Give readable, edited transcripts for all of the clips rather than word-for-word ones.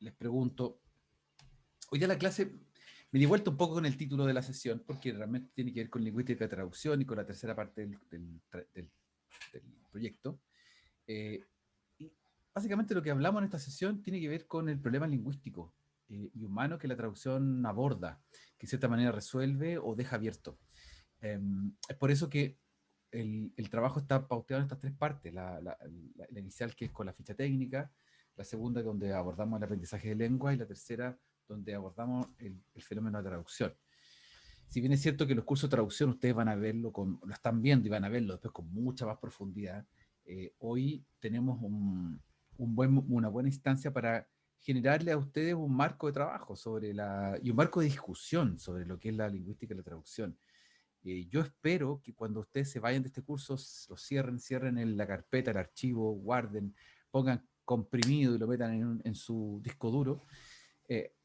les pregunto, hoy día la clase me di vuelta un poco con el título de la sesión, porque realmente tiene que ver con lingüística de traducción y con la tercera parte del proyecto. Y básicamente lo que hablamos en esta sesión tiene que ver con el problema lingüístico y humano que la traducción aborda, que de cierta manera resuelve o deja abierto. Es por eso que el trabajo está pauteado en estas tres partes. La inicial, que es con la ficha técnica, la segunda donde abordamos el aprendizaje de lengua, y la tercera donde abordamos el fenómeno de traducción. Si bien es cierto que los cursos de traducción ustedes van a verlo, lo están viendo y van a verlo después con mucha más profundidad, hoy tenemos una buena instancia para generarle a ustedes un marco de trabajo y un marco de discusión sobre lo que es la lingüística y la traducción. Yo espero que cuando ustedes se vayan de este curso, lo cierren en la carpeta, el archivo, guarden, pongan comprimido y lo metan en su disco duro.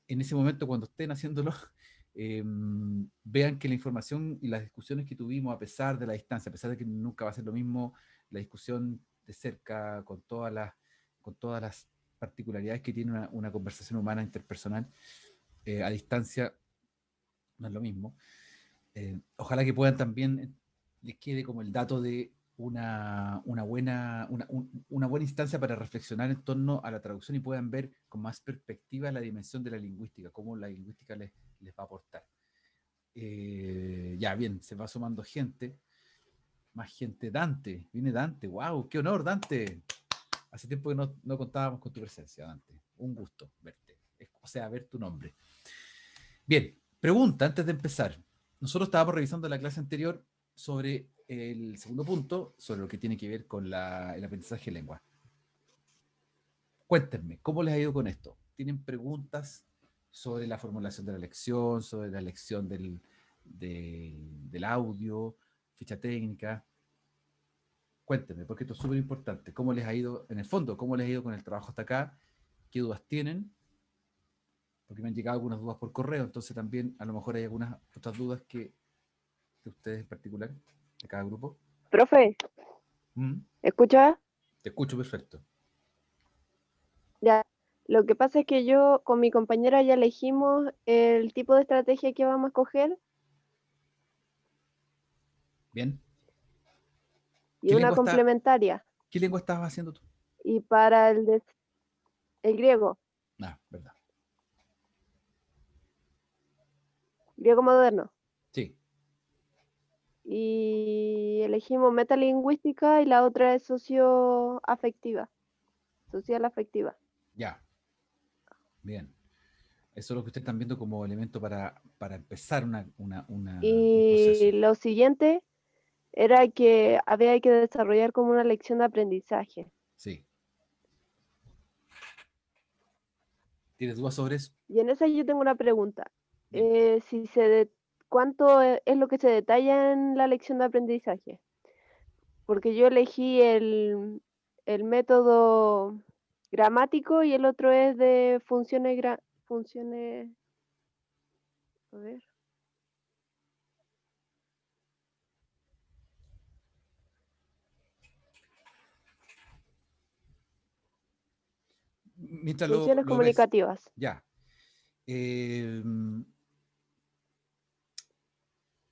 En ese momento, cuando estén haciéndolo, vean que la información y las discusiones que tuvimos, a pesar de la distancia, a pesar de que nunca va a ser lo mismo la discusión de cerca, con todas las particularidades que tiene una conversación humana interpersonal, a distancia no es lo mismo. Ojalá que puedan también, les quede como el dato de una buena instancia para reflexionar en torno a la traducción y puedan ver con más perspectiva la dimensión de la lingüística, cómo la lingüística les va a aportar. Ya, bien, se va sumando gente, más gente. Dante, viene Dante, wow, qué honor, Dante. Hace tiempo que no contábamos con tu presencia, Dante. Un gusto verte, o sea, ver tu nombre. Bien, pregunta antes de empezar. Nosotros estábamos revisando la clase anterior sobre el segundo punto, sobre lo que tiene que ver con el aprendizaje de lengua. Cuéntenme, ¿cómo les ha ido con esto? ¿Tienen preguntas sobre la formulación de la lección, sobre la lección del audio, ficha técnica? Cuéntenme, porque esto es súper importante. ¿Cómo les ha ido, en el fondo, cómo les ha ido con el trabajo hasta acá? ¿Qué dudas tienen? Porque me han llegado algunas dudas por correo, entonces también a lo mejor hay algunas otras dudas que de ustedes en particular, de cada grupo. Profe, Mm, ¿escucha? Te escucho perfecto. Ya. Lo que pasa es que yo con mi compañera ya elegimos el tipo de estrategia que vamos a escoger Bien. y una complementaria. ¿Qué lengua estabas haciendo tú? Y para el griego, Ah, verdad. griego moderno. Sí, Y elegimos metalingüística y la otra es socioafectiva, social afectiva. ya. Bien. Eso es lo que ustedes están viendo como elemento para empezar un Y proceso. lo siguiente era que había que desarrollar como una lección de aprendizaje. Sí. ¿Tienes dudas sobre eso? Y en esa yo tengo una pregunta. Dime. Si ¿cuánto es lo que se detalla en la lección de aprendizaje? Porque yo elegí el método gramático y el otro es de funciones, a ver, Mientras funciones lo ves, comunicativas. ya.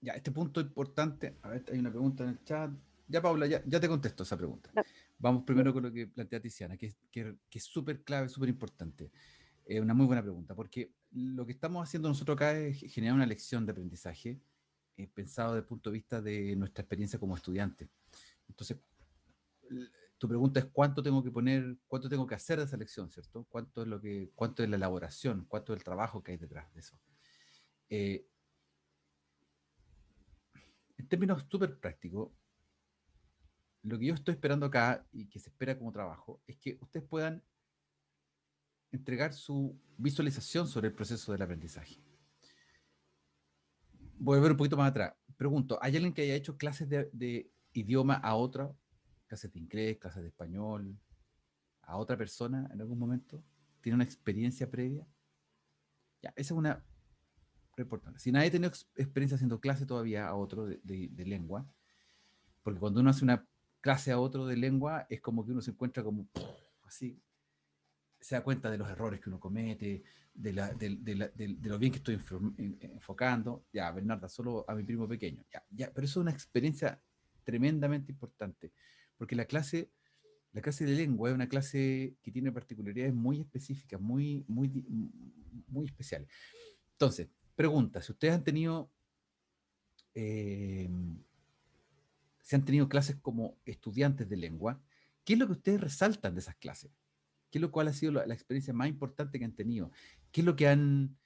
Ya, este punto importante. A ver, hay una pregunta en el chat. Ya, Paula, ya te contesto esa pregunta. Ya, Vamos primero con lo que plantea Tiziana, que es súper clave, súper importante. Es una muy buena pregunta, porque lo que estamos haciendo nosotros acá es generar una lección de aprendizaje pensado desde el punto de vista de nuestra experiencia como estudiante. Entonces, tu pregunta es cuánto tengo que poner, cuánto tengo que hacer de esa lección, ¿cierto? Cuánto es la elaboración, cuánto es el trabajo que hay detrás de eso. Eh, en términos súper prácticos, lo que yo estoy esperando acá y que se espera como trabajo es que ustedes puedan entregar su visualización sobre el proceso del aprendizaje. Voy a ver un poquito más atrás. Pregunto, ¿hay alguien que haya hecho clases de idioma a otra? ¿Clases de inglés, clases de español? ¿A otra persona en algún momento? ¿Tiene una experiencia previa? Ya, esa es una importante. Si nadie ha tenido experiencia haciendo clase todavía a otro de lengua, porque cuando uno hace una clase a otro de lengua, es como que uno se encuentra como así, se da cuenta de los errores que uno comete, de lo bien que estoy enfocando. Ya, Bernarda, solo a mi primo pequeño. Ya, ya, pero eso es una experiencia tremendamente importante, porque la clase de lengua es una clase que tiene particularidades muy específicas, muy especiales. Entonces, pregunta, si ustedes eh, si han tenido clases como estudiantes de lengua, ¿qué es lo que ustedes resaltan de esas clases? ¿Qué es lo cual ha sido la experiencia más importante que han tenido? ¿Qué es lo que han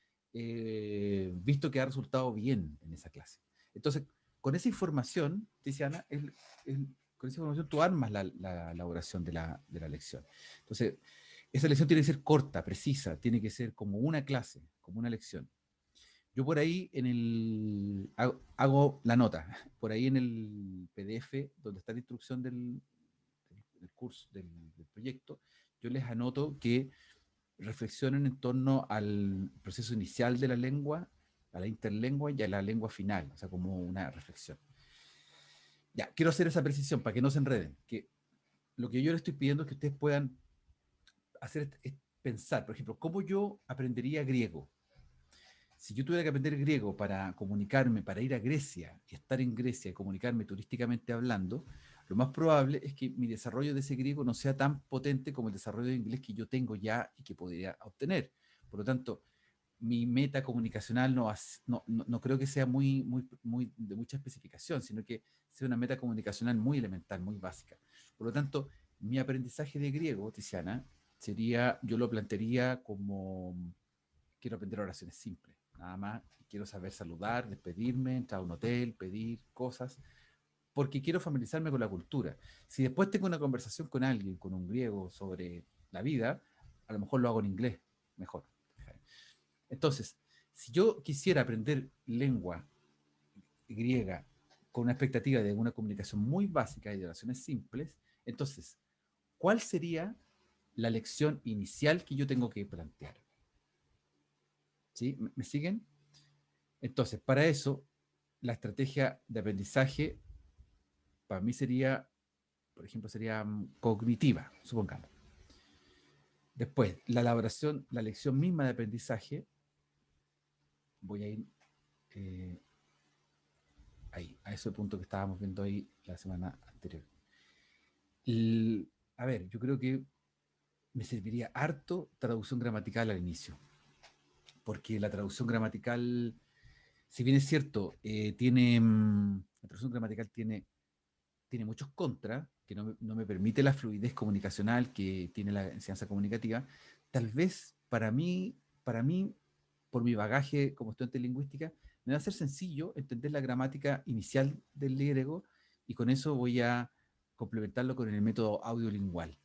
visto que ha resultado bien en esa clase? Entonces, con esa información, Tiziana, con esa información tú armas la elaboración de la lección. Entonces, esa lección tiene que ser corta, precisa, tiene que ser como una clase, como una lección. Yo por ahí hago la nota, por ahí en el PDF donde está la instrucción del curso, del proyecto, yo les anoto que reflexionen en torno al proceso inicial de la lengua, a la interlengua y a la lengua final, o sea, como una reflexión. Ya, quiero hacer esa precisión para que no se enreden, que lo que yo les estoy pidiendo es que ustedes puedan hacer es pensar, por ejemplo, ¿cómo yo aprendería griego? Si yo tuviera que aprender griego para comunicarme, para ir a Grecia y estar en Grecia y comunicarme turísticamente hablando, lo más probable es que mi desarrollo de ese griego no sea tan potente como el desarrollo de inglés que yo tengo ya y que podría obtener. Por lo tanto, mi meta comunicacional no creo que sea muy de mucha especificación, sino que sea una meta comunicacional muy elemental, muy básica. Por lo tanto, mi aprendizaje de griego, Tiziana, yo lo plantearía como quiero aprender oraciones simples, nada más. Quiero saber saludar, despedirme, entrar a un hotel, pedir cosas, porque quiero familiarizarme con la cultura. Si después tengo una conversación con alguien, con un griego, sobre la vida, a lo mejor lo hago en inglés, mejor. Entonces, si yo quisiera aprender lengua griega con una expectativa de una comunicación muy básica y de oraciones simples, entonces, ¿cuál sería la lección inicial que yo tengo que plantear? ¿Sí? ¿Me siguen? Entonces, para eso, la estrategia de aprendizaje para mí sería, por ejemplo, sería cognitiva, supongamos. Después, la elaboración, la lección misma de aprendizaje, voy a ir eh, ahí, a ese punto que estábamos viendo ahí la semana anterior. A ver, yo creo que me serviría harto traducción gramatical al inicio, porque la traducción gramatical, si bien es cierto, la traducción gramatical tiene muchos contras, que no me permite la fluidez comunicacional que tiene la enseñanza comunicativa. Tal vez para mí, por mi bagaje como estudiante de lingüística, me va a ser sencillo entender la gramática inicial del griego y con eso voy a complementarlo con el método audiolingual.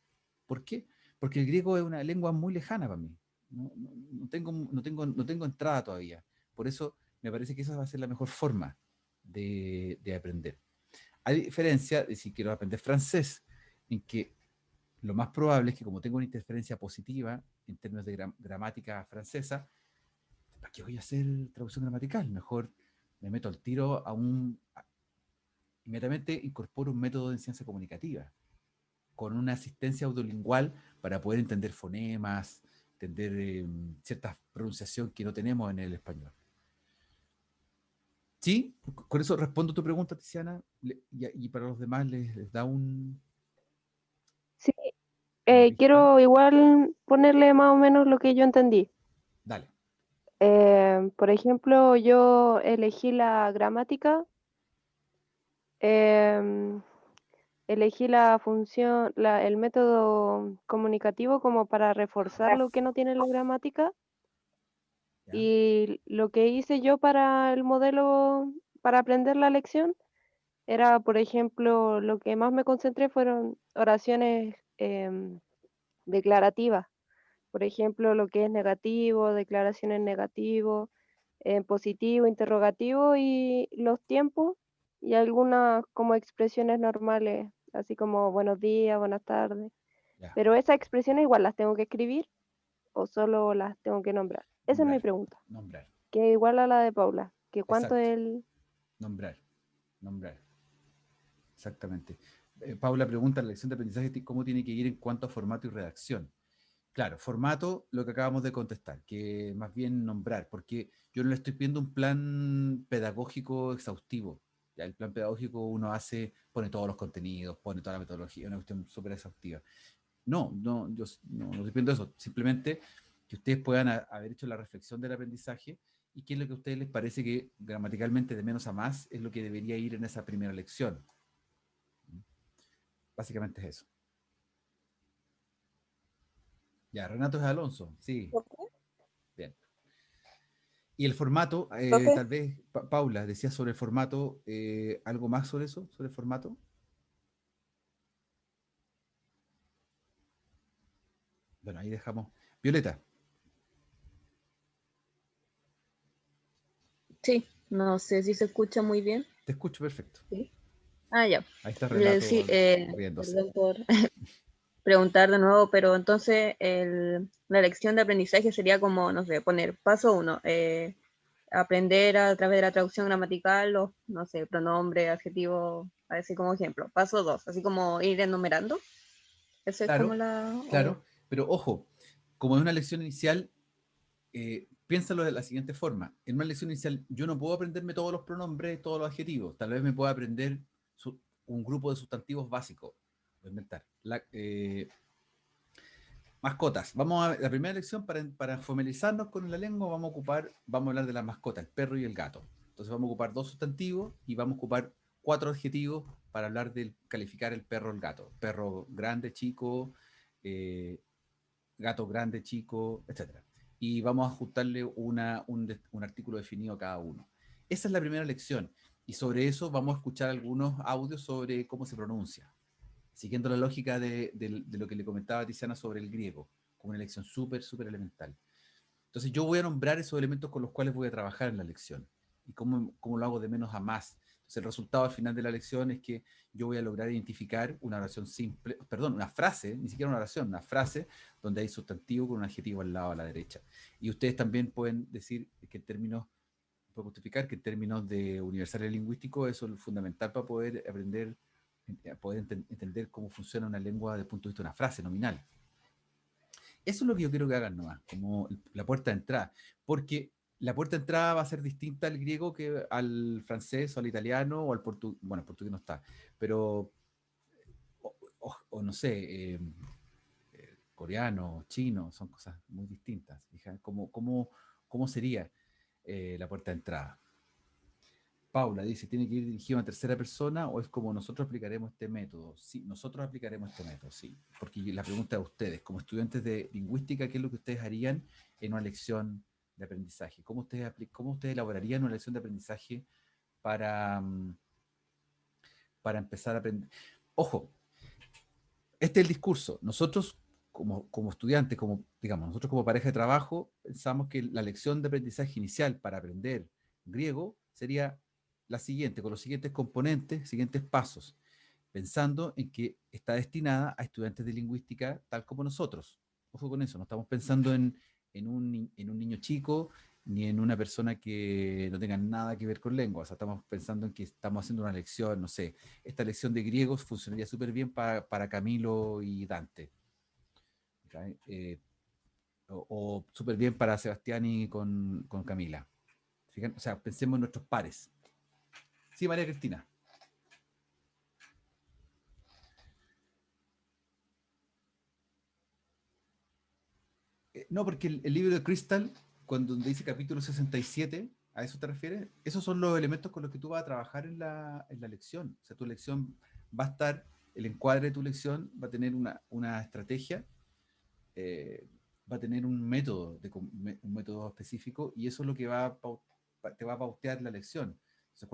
¿Por qué? Porque el griego es una lengua muy lejana para mí. No tengo entrada todavía. Por eso me parece que esa va a ser la mejor forma de aprender. A diferencia de si quiero aprender francés, en que lo más probable es que como tengo una interferencia positiva en términos de gramática francesa, ¿para qué voy a hacer traducción gramatical? Mejor me meto al tiro inmediatamente incorporo un método de ciencia comunicativa con una asistencia audiolingual para poder entender fonemas, entender cierta pronunciación que no tenemos en el español. ¿Sí? Con eso respondo tu pregunta, Tiziana, y para los demás les da Sí, una pista. quiero igual ponerle más o menos lo que yo entendí. Dale. Por ejemplo, yo elegí la gramática, em, elegí la función, el método comunicativo como para reforzar lo que no tiene la gramática. ¿Ya? Y lo que hice yo para el modelo, para aprender la lección, era, por ejemplo, lo que más me concentré fueron oraciones declarativas. Por ejemplo, lo que es negativo, declaraciones negativo, positivo, interrogativo y los tiempos y algunas como expresiones normales, así como buenos días, buenas tardes. Ya. Pero esas expresiones igual las tengo que escribir o solo las tengo que nombrar. Esa es mi Nombrar. pregunta, Nombrar. que igual a la de Paula, que cuánto Exacto. el... Nombrar. Nombrar. Exactamente. Paula pregunta, la lección de aprendizaje, ¿cómo tiene que ir en cuanto a formato y redacción? Claro, formato, lo que acabamos de contestar, que más bien nombrar, porque yo no le estoy pidiendo un plan pedagógico exhaustivo. Ya el plan pedagógico uno hace, pone todos los contenidos, pone toda la metodología, una cuestión súper exhaustiva. No, no, yo no estoy pidiendo eso, simplemente que ustedes puedan haber hecho la reflexión del aprendizaje y qué es lo que a ustedes les parece que gramaticalmente de menos a más es lo que debería ir en esa primera lección. Básicamente es eso. Ya, Renato es Alonso, sí, Ok. bien. Y el formato, Profe, tal vez, Paula, decía sobre el formato, ¿algo más sobre eso, sobre el formato? Bueno, ahí dejamos. Violeta, sí, no sé si se escucha muy bien. te escucho perfecto. Sí. Ah, ya. Ahí está Sí, Renato riéndose. perdón por preguntar de nuevo, pero entonces la lección de aprendizaje sería como, no sé, poner paso uno, aprender a través de la traducción gramatical los, no sé, pronombre, adjetivo, así como ejemplo. Paso dos, así como ir enumerando. Eso es como Claro, la... claro, pero ojo, como es una lección inicial, piénsalo de la siguiente forma. En una lección inicial, yo no puedo aprenderme todos los pronombres, todos los adjetivos. Tal vez me pueda aprender un grupo de sustantivos básicos. Voy a inventar. Mascotas. Vamos a la primera lección para familiarizarnos con la lengua. Vamos a hablar de las mascotas, el perro y el gato. Entonces vamos a ocupar dos sustantivos y vamos a ocupar cuatro adjetivos para hablar del calificar el perro o el gato. Perro grande, chico, eh, gato grande, chico, etcétera. Y vamos a ajustarle un artículo definido a cada uno. Esa es la primera lección. Y sobre eso vamos a escuchar algunos audios sobre cómo se pronuncia, siguiendo la lógica de lo que le comentaba a Tiziana sobre el griego, como una lección súper, súper elemental. Entonces yo voy a nombrar esos elementos con los cuales voy a trabajar en la lección y cómo lo hago de menos a más. Entonces el resultado al final de la lección es que yo voy a lograr identificar una oración simple, perdón, una frase, ni siquiera una oración, una frase donde hay sustantivo con un adjetivo al lado a la derecha. Y ustedes también pueden decir que en términos, puedo justificar que en términos de universal lingüístico eso es fundamental para poder aprender, poder entender cómo funciona una lengua desde el punto de vista de una frase nominal. Eso es lo que yo quiero que hagan nomás, como la puerta de entrada, porque la puerta de entrada va a ser distinta al griego que al francés o al italiano o al portugués, bueno, el portugués no está, pero, o no sé, coreano, chino, son cosas muy distintas. ¿Cómo sería la puerta de entrada? Paula dice, ¿tiene que ir dirigido a una tercera persona o es como nosotros aplicaremos este método? Sí, nosotros aplicaremos este método, sí. Porque la pregunta de ustedes, como estudiantes de lingüística, ¿qué es lo que ustedes harían en una lección de aprendizaje? ¿Cómo ustedes elaborarían una lección de aprendizaje para, para empezar a aprender? Ojo, este es el discurso. Nosotros, como estudiantes, digamos, nosotros como pareja de trabajo, pensamos que la lección de aprendizaje inicial para aprender griego sería la siguiente, con los siguientes componentes, siguientes pasos, pensando en que está destinada a estudiantes de lingüística tal como nosotros. Ojo con eso, no estamos pensando en un niño chico ni en una persona que no tenga nada que ver con lengua. O sea, estamos pensando en que estamos haciendo una lección, no sé, esta lección de griegos funcionaría súper bien para Camilo y Dante. ¿Okay? O súper bien para Sebastián y con Camila. O sea, pensemos en nuestros pares. Sí, María Cristina. No, porque el libro de Crystal, cuando dice capítulo 67, ¿a eso te refieres? Esos son los elementos con los que tú vas a trabajar en la lección. O sea, tu lección va a estar, el encuadre de tu lección va a tener una estrategia, eh, va a tener un método específico y eso es lo que te va a pautear la lección. O sea,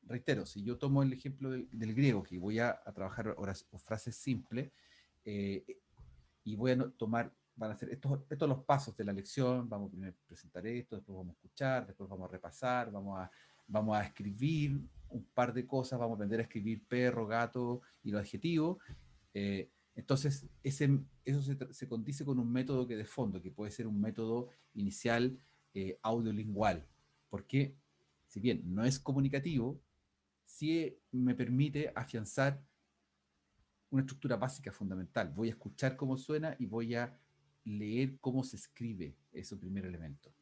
reitero, si yo tomo el ejemplo del griego, que voy a trabajar o frases simples, eh, y voy a van a ser estos los pasos de la lección, vamos a primero presentar esto, después vamos a escuchar, después vamos a repasar, vamos a escribir un par de cosas, vamos a aprender a escribir perro, gato y los adjetivos. Entonces, eso se condice con un método que de fondo, que puede ser un método inicial audiolingual, porque si bien no es comunicativo, sí me permite afianzar una estructura básica fundamental. Voy a escuchar cómo suena y voy a leer cómo se escribe ese primer elemento.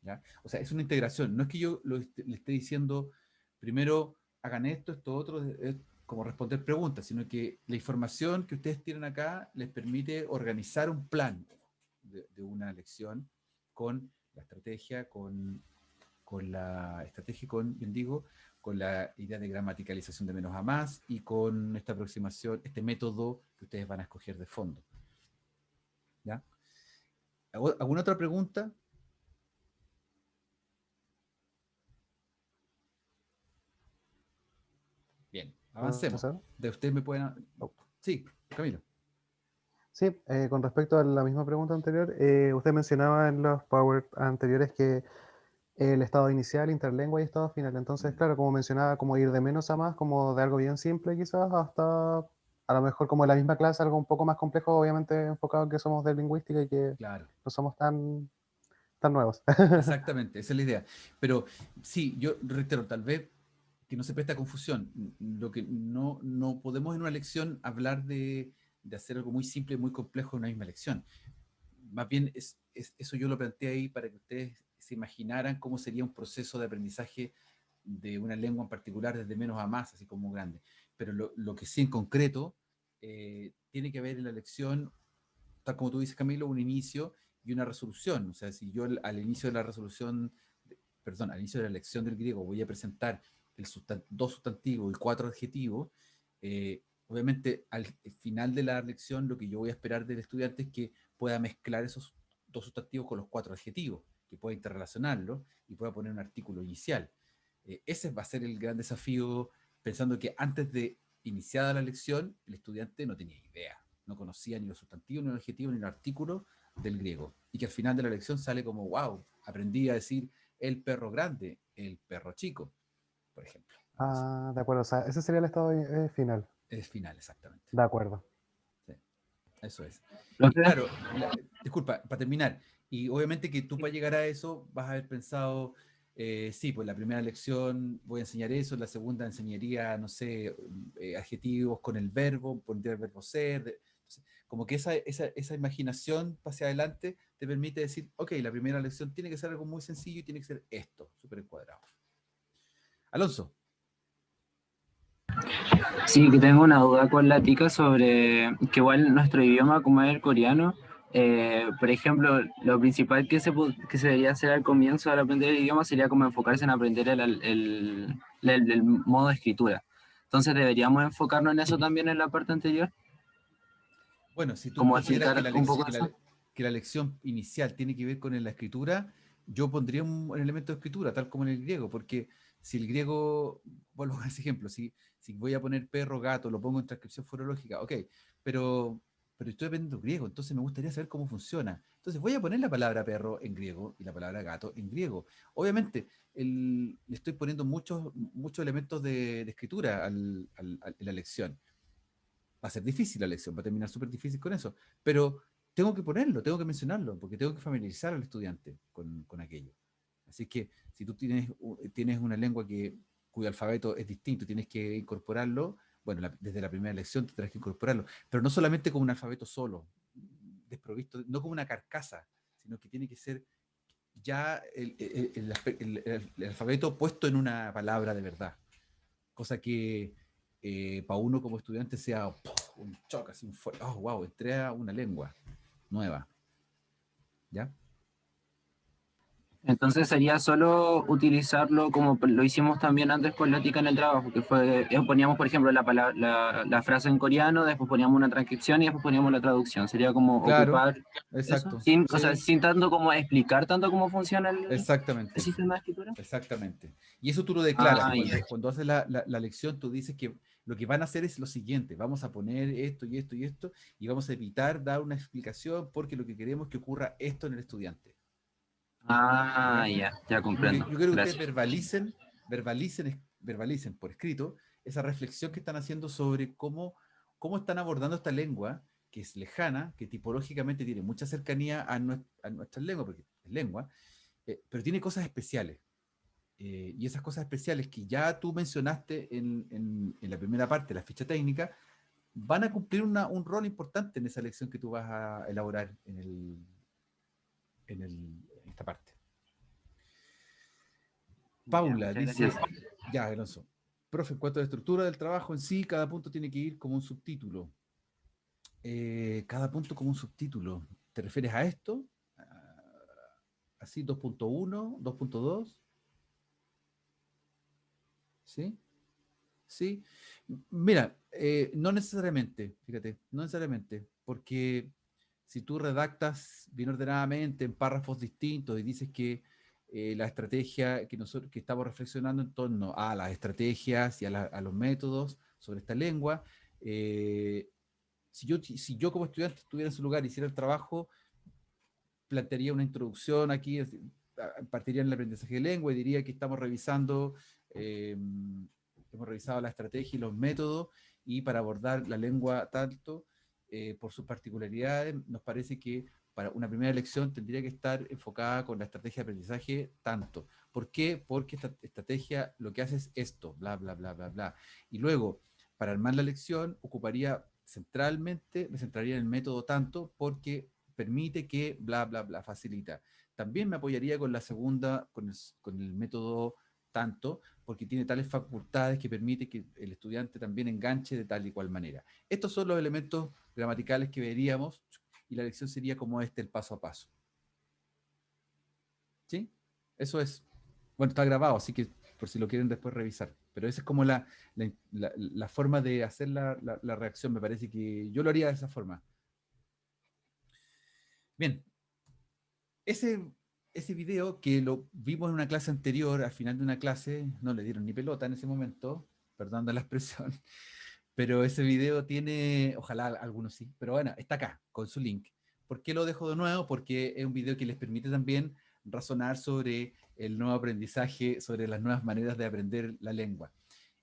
¿Ya? O sea, es una integración. No es que yo le esté diciendo, primero hagan esto, esto, otro, es como responder preguntas, sino que la información que ustedes tienen acá les permite organizar un plan de una lección con la estrategia, bien digo, con la idea de gramaticalización de menos a más y con esta aproximación, este método que ustedes van a escoger de fondo. ¿Ya? ¿Alguna otra pregunta? Bien, avancemos. ¿Profesor? De ustedes me pueden... Oh. Sí, Camilo. Sí, con respecto a la misma pregunta anterior, usted mencionaba en los Power anteriores que el estado inicial, interlengua y estado final. Entonces, claro, como mencionaba, como ir de menos a más, como de algo bien simple quizás, hasta a lo mejor como en la misma clase, algo un poco más complejo, obviamente enfocado en que somos de lingüística y que Claro. no somos tan nuevos. Exactamente, esa es la idea. Pero sí, yo reitero, tal vez que no se presta confusión. Lo que no podemos en una lección hablar de hacer algo muy simple y muy complejo en una misma lección. Más bien, eso yo lo planteé ahí para que ustedes se imaginaran cómo sería un proceso de aprendizaje de una lengua en particular desde menos a más, así como grande. Pero lo que sí en concreto tiene que haber en la lección, tal como tú dices, Camilo, un inicio y una resolución. O sea, si yo al inicio de la resolución, perdón, al inicio de la lección del griego voy a presentar dos sustantivos y 4 adjetivos, obviamente al final de la lección lo que yo voy a esperar del estudiante es que pueda mezclar esos 2 sustantivos con los 4 adjetivos, que pueda interrelacionarlos y pueda poner un artículo inicial. Ese va a ser el gran desafío, pensando que antes de iniciada la lección, el estudiante no tenía idea, no conocía ni los sustantivos, ni los adjetivos, ni los artículos del griego. Y que al final de la lección sale como, wow, aprendí a decir el perro grande, el perro chico, por ejemplo. Ah, de acuerdo, o sea, ese sería el estado final. Es final, exactamente. De acuerdo. Sí, eso es. ¿Lo Y que? claro, disculpa, para terminar, y obviamente que tú para llegar a eso vas a haber pensado, sí, pues la primera lección voy a enseñar eso, la segunda enseñaría, no sé, adjetivos con el verbo, pondría el verbo ser. Entonces, como que esa imaginación hacia adelante te permite decir, ok, la primera lección tiene que ser algo muy sencillo y tiene que ser esto, súper encuadrado. Alonso. Sí, que tengo una duda con la tica sobre que igual nuestro idioma, como es el coreano, por ejemplo, lo principal que se debería hacer al comienzo al aprender el idioma sería como enfocarse en aprender el modo de escritura. Entonces, ¿deberíamos enfocarnos en eso también en la parte anterior? Bueno, si tú Como consideras explicar un poco eso. que la lección inicial tiene que ver con la escritura, yo pondría un elemento de escritura, tal como en el griego, porque si el griego, vuelvo a ese ejemplo, si voy a poner perro, gato, lo pongo en transcripción fonológica, ok, pero estoy aprendiendo griego, entonces me gustaría saber cómo funciona. Entonces voy a poner la palabra perro en griego y la palabra gato en griego. Obviamente, le estoy poniendo muchos elementos de escritura en la lección. Va a ser difícil la lección, va a terminar súper difícil con eso, pero tengo que ponerlo, tengo que mencionarlo, porque tengo que familiarizar al estudiante con aquello. Así que si tú tienes una lengua cuyo alfabeto es distinto, tienes que incorporarlo, bueno, desde la primera lección tendrás que incorporarlo, pero no solamente como un alfabeto solo, desprovisto, no como una carcasa, sino que tiene que ser ya el alfabeto puesto en una palabra de verdad, cosa que para uno como estudiante sea un choque, así oh, wow, entré a una lengua nueva. ¿Ya? Entonces sería solo utilizarlo como lo hicimos también antes con la tica en el trabajo, que fue, poníamos por ejemplo la frase en coreano, después poníamos una transcripción y después poníamos la traducción. Sería como Claro, ocupar eso, exacto. o sea, Sí, sin tanto como explicar tanto cómo funciona el exactamente. sistema de escritura. Exactamente. Y eso tú lo declaras. Ya. Cuando haces la lección, tú dices que lo que van a hacer es lo siguiente: vamos a poner esto y esto y esto, y vamos a evitar dar una explicación porque lo que queremos es que ocurra esto en el estudiante. Ya comprendo. Yo quiero que ustedes Gracias. verbalicen por escrito esa reflexión que están haciendo sobre cómo están abordando esta lengua, que es lejana, que tipológicamente tiene mucha cercanía a nuestra lengua, porque es lengua, pero tiene cosas especiales. Y esas cosas especiales que ya tú mencionaste en la primera parte, la ficha técnica, van a cumplir un rol importante en esa lección que tú vas a elaborar en esta parte. Paula muchas dice, gracias. ya, Alonso. Profe, en cuanto a la estructura del trabajo en sí, cada punto tiene que ir como un subtítulo. Cada punto como un subtítulo. ¿Te refieres a esto? Así, 2.1, 2.2. ¿Sí? Sí. Mira, no necesariamente, fíjate, no necesariamente, porque si tú redactas bien ordenadamente en párrafos distintos y dices que la estrategia que nosotros que estamos reflexionando en torno a las estrategias y a los métodos sobre esta lengua, si yo como estudiante estuviera en su lugar y hiciera el trabajo, plantearía una introducción aquí, partiría en el aprendizaje de lengua y diría que estamos revisando, hemos revisado la estrategia y los métodos, y para abordar la lengua tanto por sus particularidades, nos parece que para una primera lección tendría que estar enfocada con la estrategia de aprendizaje tanto. ¿Por qué? Porque esta estrategia lo que hace es esto, bla, bla, bla, bla, bla. Y luego, para armar la lección, me centraría en el método tanto, porque permite que bla, bla, bla, facilita. También me apoyaría con la segunda, con el método tanto, porque tiene tales facultades que permite que el estudiante también enganche de tal y cual manera. Estos son los elementos gramaticales que veríamos, y la lección sería como el paso a paso. ¿Sí? Eso es. Bueno, está grabado, así que por si lo quieren después revisar. Pero esa es como la forma de hacer la reacción. Me parece que yo lo haría de esa forma. Bien, ese video que lo vimos en una clase anterior, al final de una clase, no le dieron ni pelota en ese momento, perdón la expresión, pero ese video tiene, ojalá algunos sí, pero bueno, está acá, con su link. ¿Por qué lo dejo de nuevo? Porque es un video que les permite también razonar sobre el nuevo aprendizaje, sobre las nuevas maneras de aprender la lengua.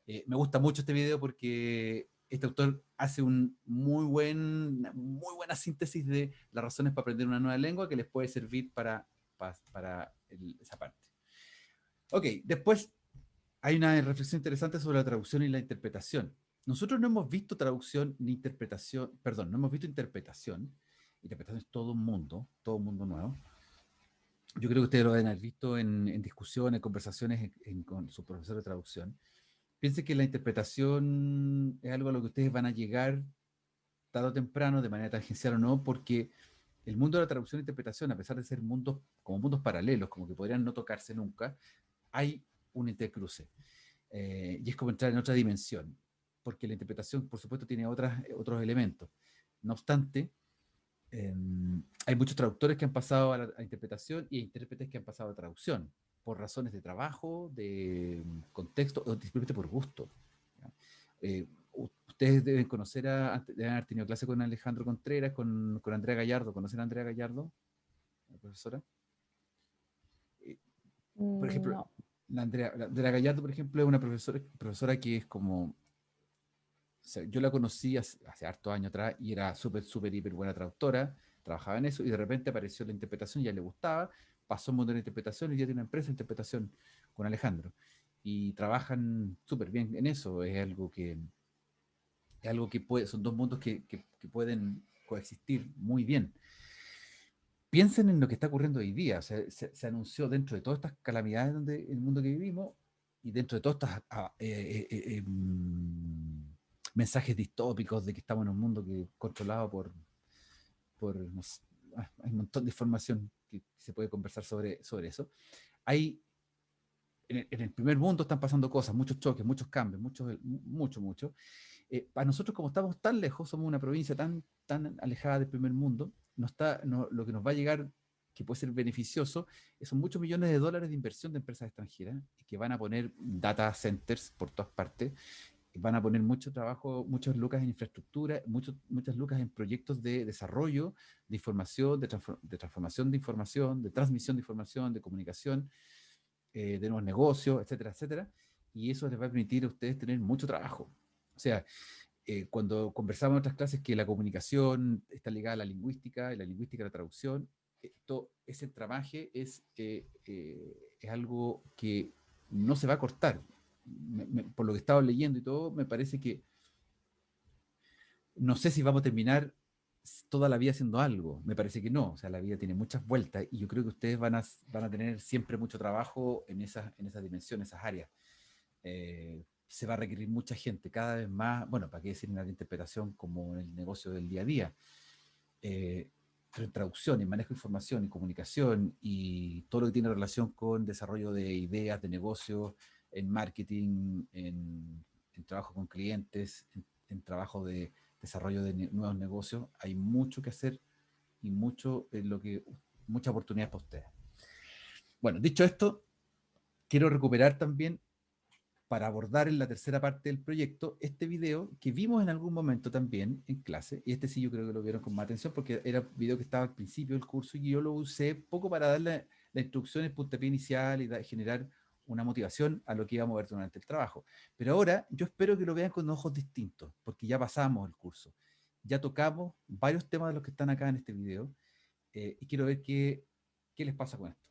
Me gusta mucho este video porque este autor hace muy buena síntesis de las razones para aprender una nueva lengua que les puede servir para esa parte. Ok, después hay una reflexión interesante sobre la traducción y la interpretación. Nosotros no hemos visto traducción ni interpretación, perdón, no hemos visto interpretación. Interpretación es todo un mundo nuevo. Yo creo que ustedes lo deben haber visto en discusiones, conversaciones con sus profesores de traducción. Piense que la interpretación es algo a lo que ustedes van a llegar tarde o temprano, de manera tangencial o no, porque el mundo de la traducción e interpretación, a pesar de ser mundos como mundos paralelos, como que podrían no tocarse nunca, hay un intercruce. Y es como entrar en otra dimensión, porque la interpretación, por supuesto, tiene otros elementos. No obstante, hay muchos traductores que han pasado a interpretación y intérpretes que han pasado a traducción, por razones de trabajo, de contexto, o simplemente por gusto. Ustedes deben conocer, deben haber tenido clase con Alejandro Contreras, con Andrea Gallardo. ¿Conocen a Andrea Gallardo, la profesora? Por ejemplo, No. Andrea Gallardo, por ejemplo, es una profesora que es como, o sea, yo la conocí hace hartos años atrás y era súper, hiper buena traductora, trabajaba en eso, y de repente apareció la interpretación, ya le gustaba, pasó un mundo de la interpretación y ya tiene una empresa de interpretación con Alejandro. Y trabajan súper bien en eso, son dos mundos que pueden coexistir muy bien. Piensen en lo que está ocurriendo hoy día. O sea, se anunció dentro de todas estas calamidades en el mundo que vivimos, y dentro de todos estos mensajes distópicos de que estamos en un mundo controlado no sé, hay un montón de información que se puede conversar sobre eso. En el primer mundo están pasando cosas, muchos choques, muchos cambios, mucho. Para nosotros, como estamos tan lejos, somos una provincia tan alejada del primer mundo, lo que nos va a llegar, que puede ser beneficioso, son muchos millones de dólares de inversión de empresas extranjeras que van a poner data centers por todas partes, van a poner mucho trabajo, muchas lucas en infraestructura, muchas lucas en proyectos de desarrollo de información, de transformación de información, de transmisión de información, de comunicación, de nuevos negocios, etcétera, etcétera. Y eso les va a permitir a ustedes tener mucho trabajo. O sea, cuando conversamos en otras clases que la comunicación está ligada a la lingüística, y la lingüística a la traducción, ese tramaje es algo que no se va a cortar. Por lo que he estado leyendo y todo, me parece que no sé si vamos a terminar toda la vida haciendo algo. Me parece que no. O sea, la vida tiene muchas vueltas y yo creo que ustedes van a tener siempre mucho trabajo en esas dimensiones, esas áreas. Se va a requerir mucha gente, cada vez más, bueno, para qué decir en la interpretación como en el negocio del día a día, pero en traducción, en manejo de información, en comunicación y todo lo que tiene relación con desarrollo de ideas, de negocios, en marketing, en trabajo con clientes, en trabajo de desarrollo de nuevos negocios, hay mucho que hacer y muchas oportunidades para ustedes. Bueno, dicho esto, quiero recuperar también, para abordar en la tercera parte del proyecto, este video que vimos en algún momento también en clase, y este sí yo creo que lo vieron con más atención porque era un video que estaba al principio del curso y yo lo usé poco para darle la instrucción, el puntapié inicial y generar una motivación a lo que íbamos a ver durante el trabajo. Pero ahora yo espero que lo vean con ojos distintos, porque ya pasamos el curso. Ya tocamos varios temas de los que están acá en este video y quiero ver qué les pasa con esto.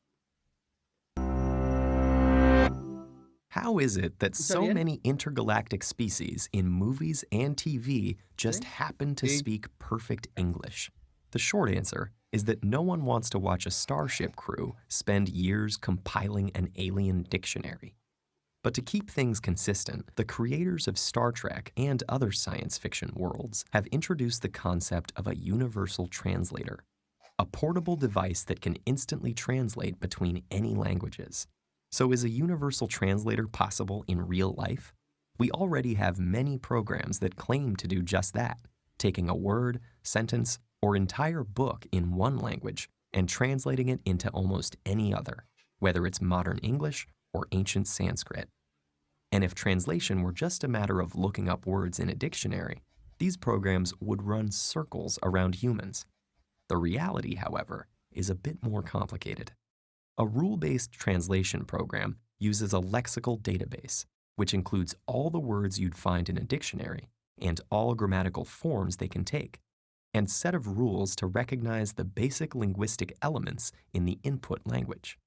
How is it that so bien? many intergalactic species in movies and TV just Sí. happen to Sí. speak perfect English? The short answer is that no one wants to watch a starship crew spend years compiling an alien dictionary. But to keep things consistent, the creators of Star Trek and other science fiction worlds have introduced the concept of a universal translator, a portable device that can instantly translate between any languages. So is a universal translator possible in real life? We already have many programs that claim to do just that, taking a word, sentence, or entire book in one language and translating it into almost any other, whether it's modern English or ancient Sanskrit. And if translation were just a matter of looking up words in a dictionary, these programs would run circles around humans. The reality, however, is a bit more complicated. A rule-based translation program uses a lexical database, which includes all the words you'd find in a dictionary and all grammatical forms they can take, and set of rules to recognize the basic linguistic elements in the input language.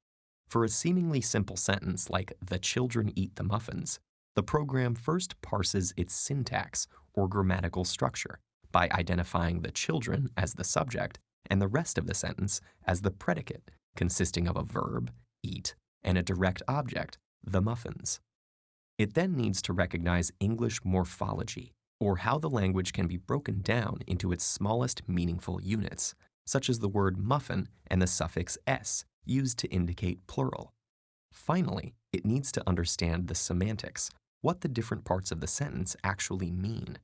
For a seemingly simple sentence like, "The children eat the muffins," the program first parses its syntax or grammatical structure by identifying the children as the subject and the rest of the sentence as the predicate, consisting of a verb, eat, and a direct object, the muffins. It then needs to recognize English morphology, or how the language can be broken down into its smallest meaningful units, such as the word muffin and the suffix s, used to indicate plural. Finally, it needs to understand the semantics, what the different parts of the sentence actually mean.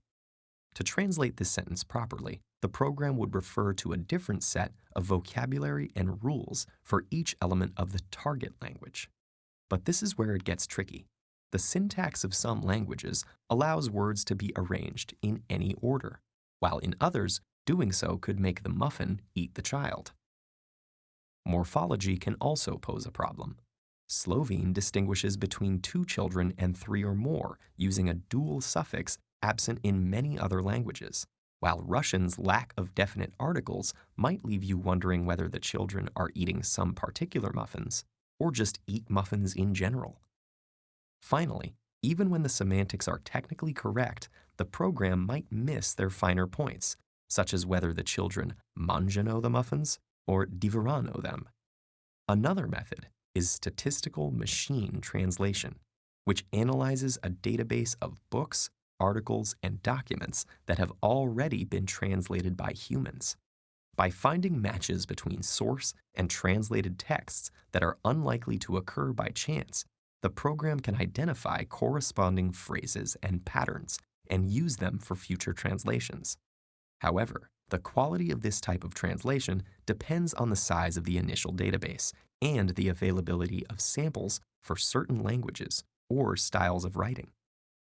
To translate this sentence properly, the program would refer to a different set of vocabulary and rules for each element of the target language. But this is where it gets tricky. The syntax of some languages allows words to be arranged in any order, while in others, doing so could make the muffin eat the child. Morphology can also pose a problem. Slovene distinguishes between 2 children and 3 or more using a dual suffix absent in many other languages, while Russian's lack of definite articles might leave you wondering whether the children are eating some particular muffins or just eat muffins in general. Finally, even when the semantics are technically correct, the program might miss their finer points, such as whether the children mangiano the muffins or divorano them. Another method is statistical machine translation, which analyzes a database of books, articles, and documents that have already been translated by humans. By finding matches between source and translated texts that are unlikely to occur by chance, the program can identify corresponding phrases and patterns and use them for future translations. However, the quality of this type of translation depends on the size of the initial database and the availability of samples for certain languages or styles of writing.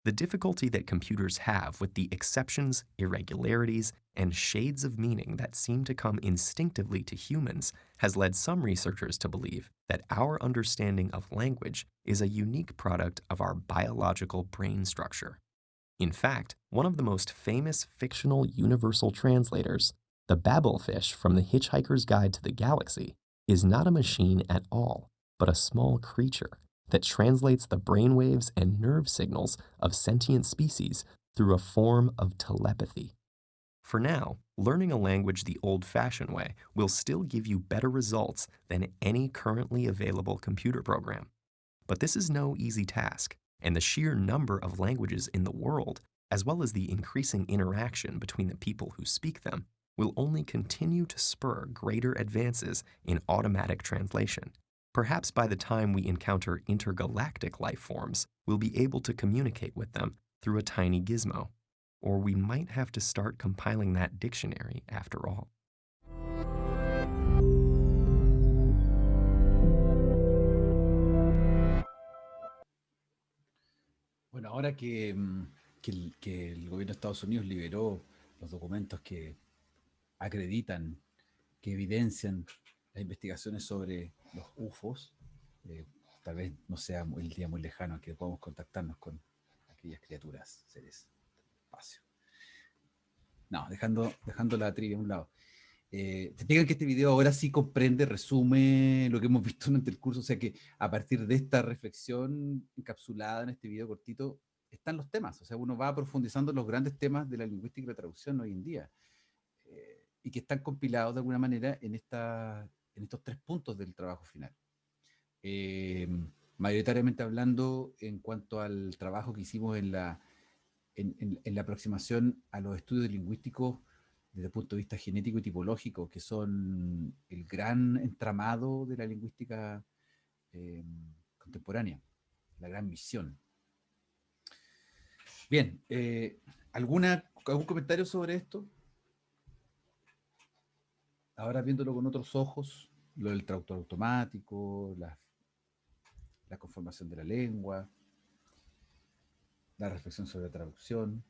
The difficulty that computers have with the exceptions, irregularities, and shades of meaning that seem to come instinctively to humans has led some researchers to believe that our understanding of language is a unique product of our biological brain structure. In fact, one of the most famous fictional universal translators, the Babelfish from The Hitchhiker's Guide to the Galaxy, is not a machine at all, but a small creature that translates the brainwaves and nerve signals of sentient species through a form of telepathy. For now, learning a language the old-fashioned way will still give you better results than any currently available computer program. But this is no easy task, and the sheer number of languages in the world, as well as the increasing interaction between the people who speak them, will only continue to spur greater advances in automatic translation. Perhaps by the time we encounter intergalactic life forms, we'll be able to communicate with them through a tiny gizmo. Or we might have to start compiling that dictionary after all. Bueno, ahora que el gobierno de Estados Unidos liberó los documentos que acreditan, que evidencian las investigaciones sobre los UFOs, tal vez no sea el día muy lejano en que podamos contactarnos con aquellas criaturas, seres del espacio. No, dejando la trivia a un lado. Te digan que este video ahora sí comprende, resume lo que hemos visto durante el curso, o sea que a partir de esta reflexión encapsulada en este video cortito, están los temas, o sea, uno va profundizando en los grandes temas de la lingüística y la traducción hoy en día, y que están compilados de alguna manera en estos 3 puntos del trabajo final. Mayoritariamente hablando en cuanto al trabajo que hicimos en la aproximación a los estudios lingüísticos desde el punto de vista genético y tipológico, que son el gran entramado de la lingüística contemporánea, la gran misión. Bien, ¿algún comentario sobre esto? Ahora viéndolo con otros ojos, lo del traductor automático, la conformación de la lengua, la reflexión sobre la traducción.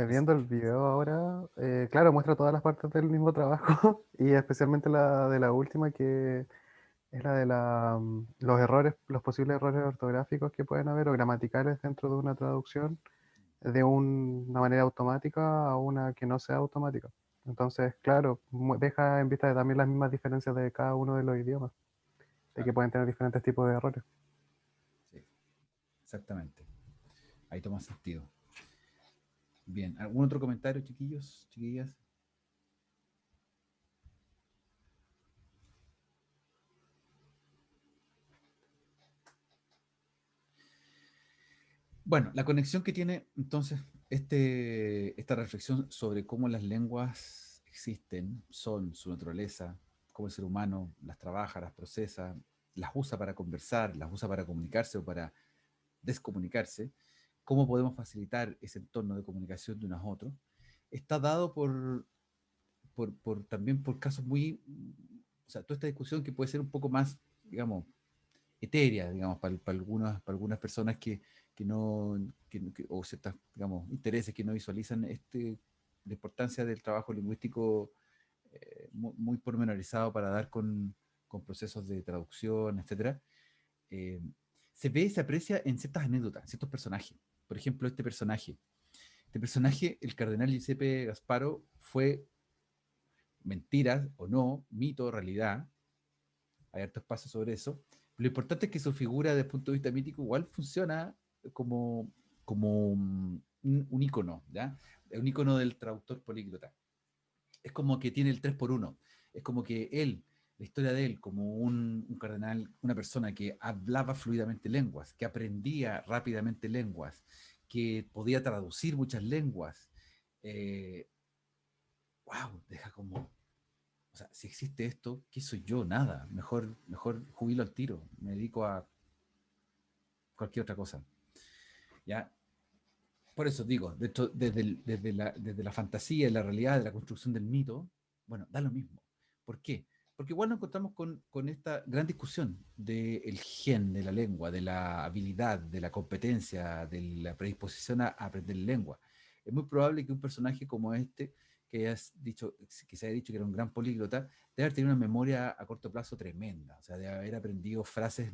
Viendo el video ahora, claro, muestra todas las partes del mismo trabajo y especialmente la de la última, que es la de los errores, los posibles errores ortográficos que pueden haber o gramaticales dentro de una traducción de una manera automática a una que no sea automática. Entonces, claro, deja en vista también las mismas diferencias de cada uno de los idiomas, de que pueden tener diferentes tipos de errores. Sí, exactamente. Ahí toma sentido. Bien, ¿algún otro comentario, chiquillos, chiquillas? Bueno, la conexión que tiene entonces esta reflexión sobre cómo las lenguas existen, son su naturaleza, cómo el ser humano las trabaja, las procesa, las usa para conversar, las usa para comunicarse o para descomunicarse, cómo podemos facilitar ese entorno de comunicación de unos a otros, está dado también por casos muy, o sea, toda esta discusión que puede ser un poco más, digamos, etérea, digamos, para algunas personas que no, o ciertos, digamos, intereses que no visualizan la importancia del trabajo lingüístico muy pormenorizado para dar con procesos de traducción, etcétera. Se ve y se aprecia en ciertas anécdotas, ciertos personajes. Por ejemplo, este personaje, el cardenal Giuseppe Gasparo, fue mentiras o no, mito o realidad. Hay harto espacio sobre eso. Lo importante es que su figura desde el punto de vista mítico igual funciona como un ícono, ¿ya? Un ícono del traductor políglota. Es como que tiene el 3x1. Es como que él, la historia de él, como un cardenal, una persona que hablaba fluidamente lenguas, que aprendía rápidamente lenguas, que podía traducir muchas lenguas. Wow, deja como... O sea, si existe esto, ¿qué soy yo? Nada. Mejor jubilo al tiro. Me dedico a cualquier otra cosa. ¿Ya? Por eso digo, desde la fantasía y la realidad, de la construcción del mito, bueno, da lo mismo. ¿Por qué? Porque igual nos encontramos con esta gran discusión del gen de la lengua, de la habilidad, de la competencia, de la predisposición a aprender lengua. Es muy probable que un personaje como este, que se haya dicho que era un gran políglota, debe haber tenido una memoria a corto plazo tremenda. O sea, debe haber aprendido frases,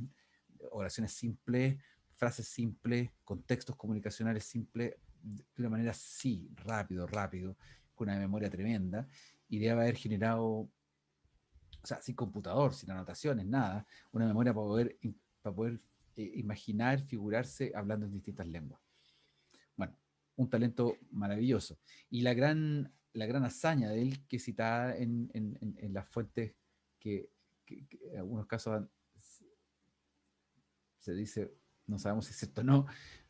oraciones simples, frases simples, contextos comunicacionales simples, de una manera así, rápido, con una memoria tremenda, y debe haber generado, o sea, sin computador, sin anotaciones, nada, una memoria para poder imaginar, figurarse hablando en distintas lenguas. Bueno, un talento maravilloso. Y la gran hazaña de él, que citada en las fuentes que en algunos casos se dice, no sabemos si es cierto o no,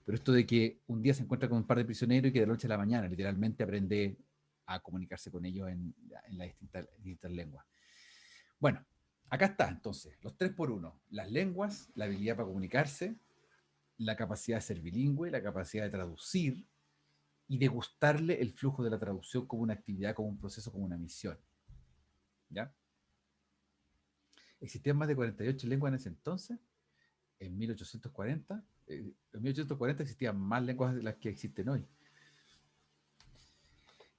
pero esto de que un día se encuentra con un par de prisioneros y que de la noche a la mañana literalmente aprende a comunicarse con ellos en las distintas lenguas. Bueno, acá está entonces, los 3x1, las lenguas, la habilidad para comunicarse, la capacidad de ser bilingüe, la capacidad de traducir y de gustarle el flujo de la traducción como una actividad, como un proceso, como una misión. ¿Ya? Existían más de 48 lenguas en ese entonces, en 1840. En 1840 existían más lenguas de las que existen hoy.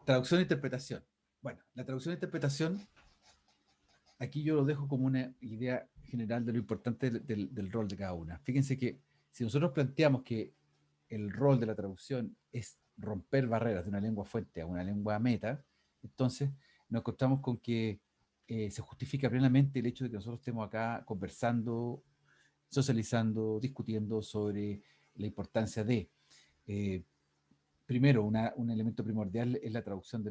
Traducción e interpretación. Bueno, la traducción e interpretación, aquí yo lo dejo como una idea general de lo importante del rol de cada una. Fíjense que si nosotros planteamos que el rol de la traducción es romper barreras de una lengua fuente a una lengua meta, entonces nos encontramos con que se justifica plenamente el hecho de que nosotros estemos acá conversando, socializando, discutiendo sobre la importancia de, primero, un elemento primordial es la traducción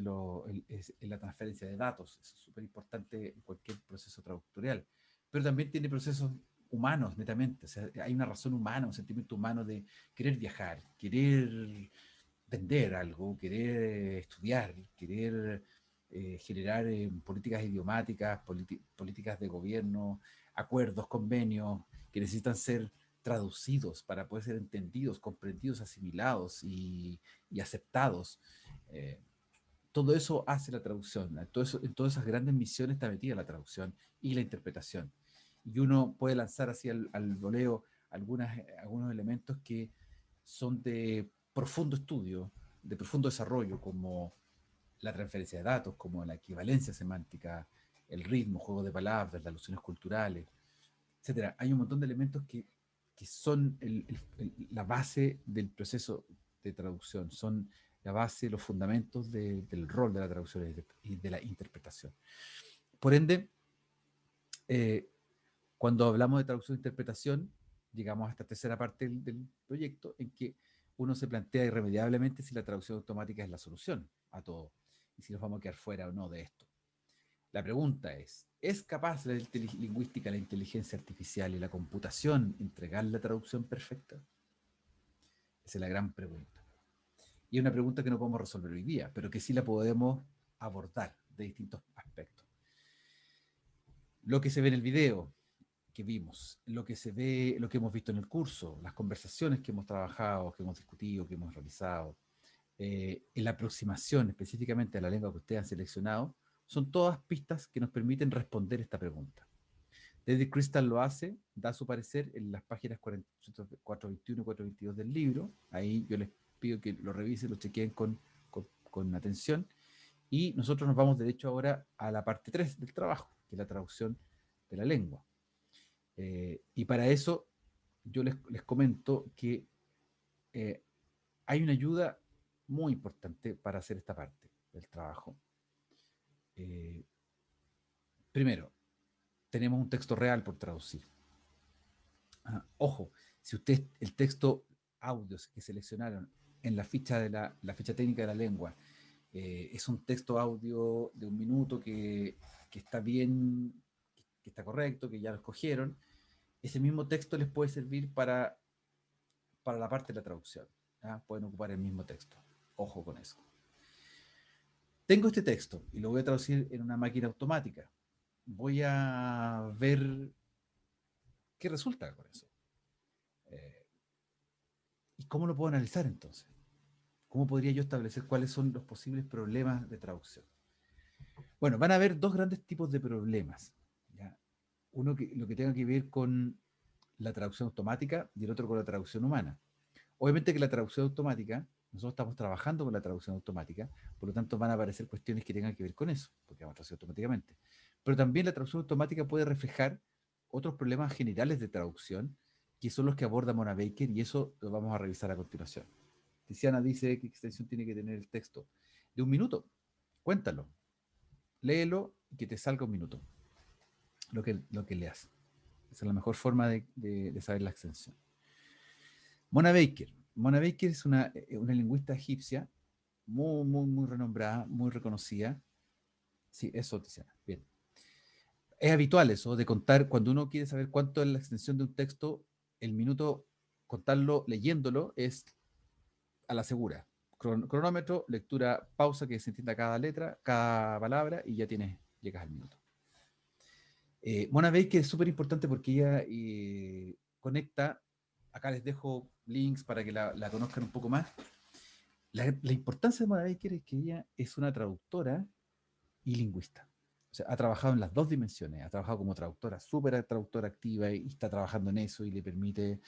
es la transferencia de datos. Eso es súper importante en cualquier proceso traductorial. Pero también tiene procesos humanos, netamente. O sea, hay una razón humana, un sentimiento humano de querer viajar, querer vender algo, querer estudiar, querer generar políticas idiomáticas, políticas de gobierno, acuerdos, convenios, que necesitan ser traducidos para poder ser entendidos, comprendidos, asimilados y aceptados. Todo eso hace la traducción. En todas esas grandes misiones está metida la traducción y la interpretación. Y uno puede lanzar así al voleo algunos elementos que son de profundo estudio, de profundo desarrollo, como la transferencia de datos, como la equivalencia semántica, el ritmo, juego de palabras, las alusiones culturales, etcétera. Hay un montón de elementos que son la base del proceso de traducción, son la base, los fundamentos del rol de la traducción y de la interpretación. Por ende, cuando hablamos de traducción e interpretación, llegamos a esta tercera parte del proyecto en que uno se plantea irremediablemente si la traducción automática es la solución a todo y si nos vamos a quedar fuera o no de esto. La pregunta ¿es capaz la lingüística, la inteligencia artificial y la computación entregar la traducción perfecta? Esa es la gran pregunta. Y es una pregunta que no podemos resolver hoy día, pero que sí la podemos abordar de distintos aspectos. Lo que se ve en el video que vimos, lo que se ve, lo que hemos visto en el curso, las conversaciones que hemos trabajado, que hemos discutido, que hemos realizado, en la aproximación específicamente a la lengua que ustedes han seleccionado, son todas pistas que nos permiten responder esta pregunta. David Crystal lo hace, da su parecer en las páginas 421 y 422 del libro. Ahí yo les pido que lo revisen, lo chequeen con atención. Y nosotros nos vamos de hecho ahora a la parte 3 del trabajo, que es la traducción de la lengua. Y para eso yo les comento que hay una ayuda muy importante para hacer esta parte del trabajo. Primero, tenemos un texto real por traducir. Ojo, si ustedes el texto audios que seleccionaron en la ficha ficha técnica de la lengua es un texto audio de 1 minuto que está bien, que está correcto, que ya lo escogieron, ese mismo texto les puede servir para la parte de la traducción. Pueden ocupar el mismo texto. Ojo con eso. Tengo este texto y lo voy a traducir en una máquina automática. Voy a ver qué resulta con eso. ¿Y cómo lo puedo analizar entonces? ¿Cómo podría yo establecer cuáles son los posibles problemas de traducción? Bueno, van a haber dos grandes tipos de problemas. ¿Ya? Uno lo que tenga que ver con la traducción automática y el otro con la traducción humana. Obviamente que la traducción automática, nosotros estamos trabajando con la traducción automática, por lo tanto van a aparecer cuestiones que tengan que ver con eso, porque vamos a traducir automáticamente. Pero también la traducción automática puede reflejar otros problemas generales de traducción, que son los que aborda Mona Baker, y eso lo vamos a revisar a continuación. Tiziana dice que extensión tiene que tener el texto. De 1 minuto, cuéntalo, léelo y que te salga 1 minuto, lo que leas. Esa es la mejor forma de saber la extensión. Mona Baker. Mona Baker es una lingüista egipcia muy renombrada, muy reconocida. Sí, eso, Tiziana. Bien. Es habitual eso de contar, cuando uno quiere saber cuánto es la extensión de un texto, el minuto, contarlo leyéndolo es a la segura. Cronómetro, lectura, pausa, que se entienda cada letra, cada palabra, y ya llegas al minuto. Mona Baker es súper importante porque ella conecta, acá les dejo links para que la conozcan un poco más. La importancia de Mona Baker es que ella es una traductora y lingüista. O sea, ha trabajado en las dos dimensiones. Ha trabajado como traductora, súper traductora activa, y está trabajando en eso y le permite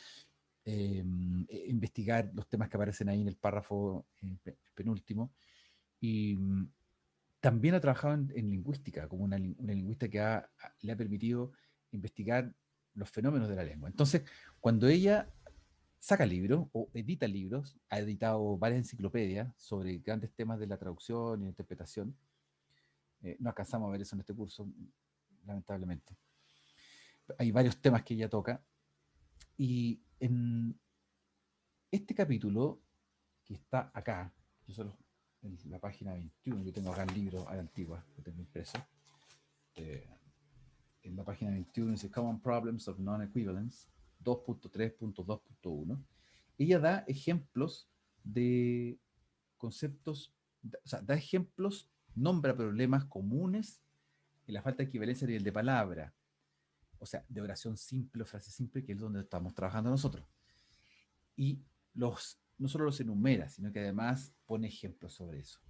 investigar los temas que aparecen ahí en el párrafo penúltimo. Y también ha trabajado en lingüística, como una lingüista que le ha permitido investigar los fenómenos de la lengua. Entonces, cuando ella saca libros o edita libros, ha editado varias enciclopedias sobre grandes temas de la traducción y la interpretación. No alcanzamos a ver eso en este curso, lamentablemente. Hay varios temas que ella toca. Y en este capítulo, que está acá, en la página 21, yo tengo acá el libro a la antigua, que tengo impreso. En la página 21 dice Common Problems of Non-Equivalence 2.3.2.1. Ella da ejemplos de conceptos, o sea, da ejemplos, nombra problemas comunes en la falta de equivalencia a nivel de palabra, o sea, de oración simple o frase simple, que es donde estamos trabajando nosotros. Y no solo los enumera, sino que además pone ejemplos sobre eso.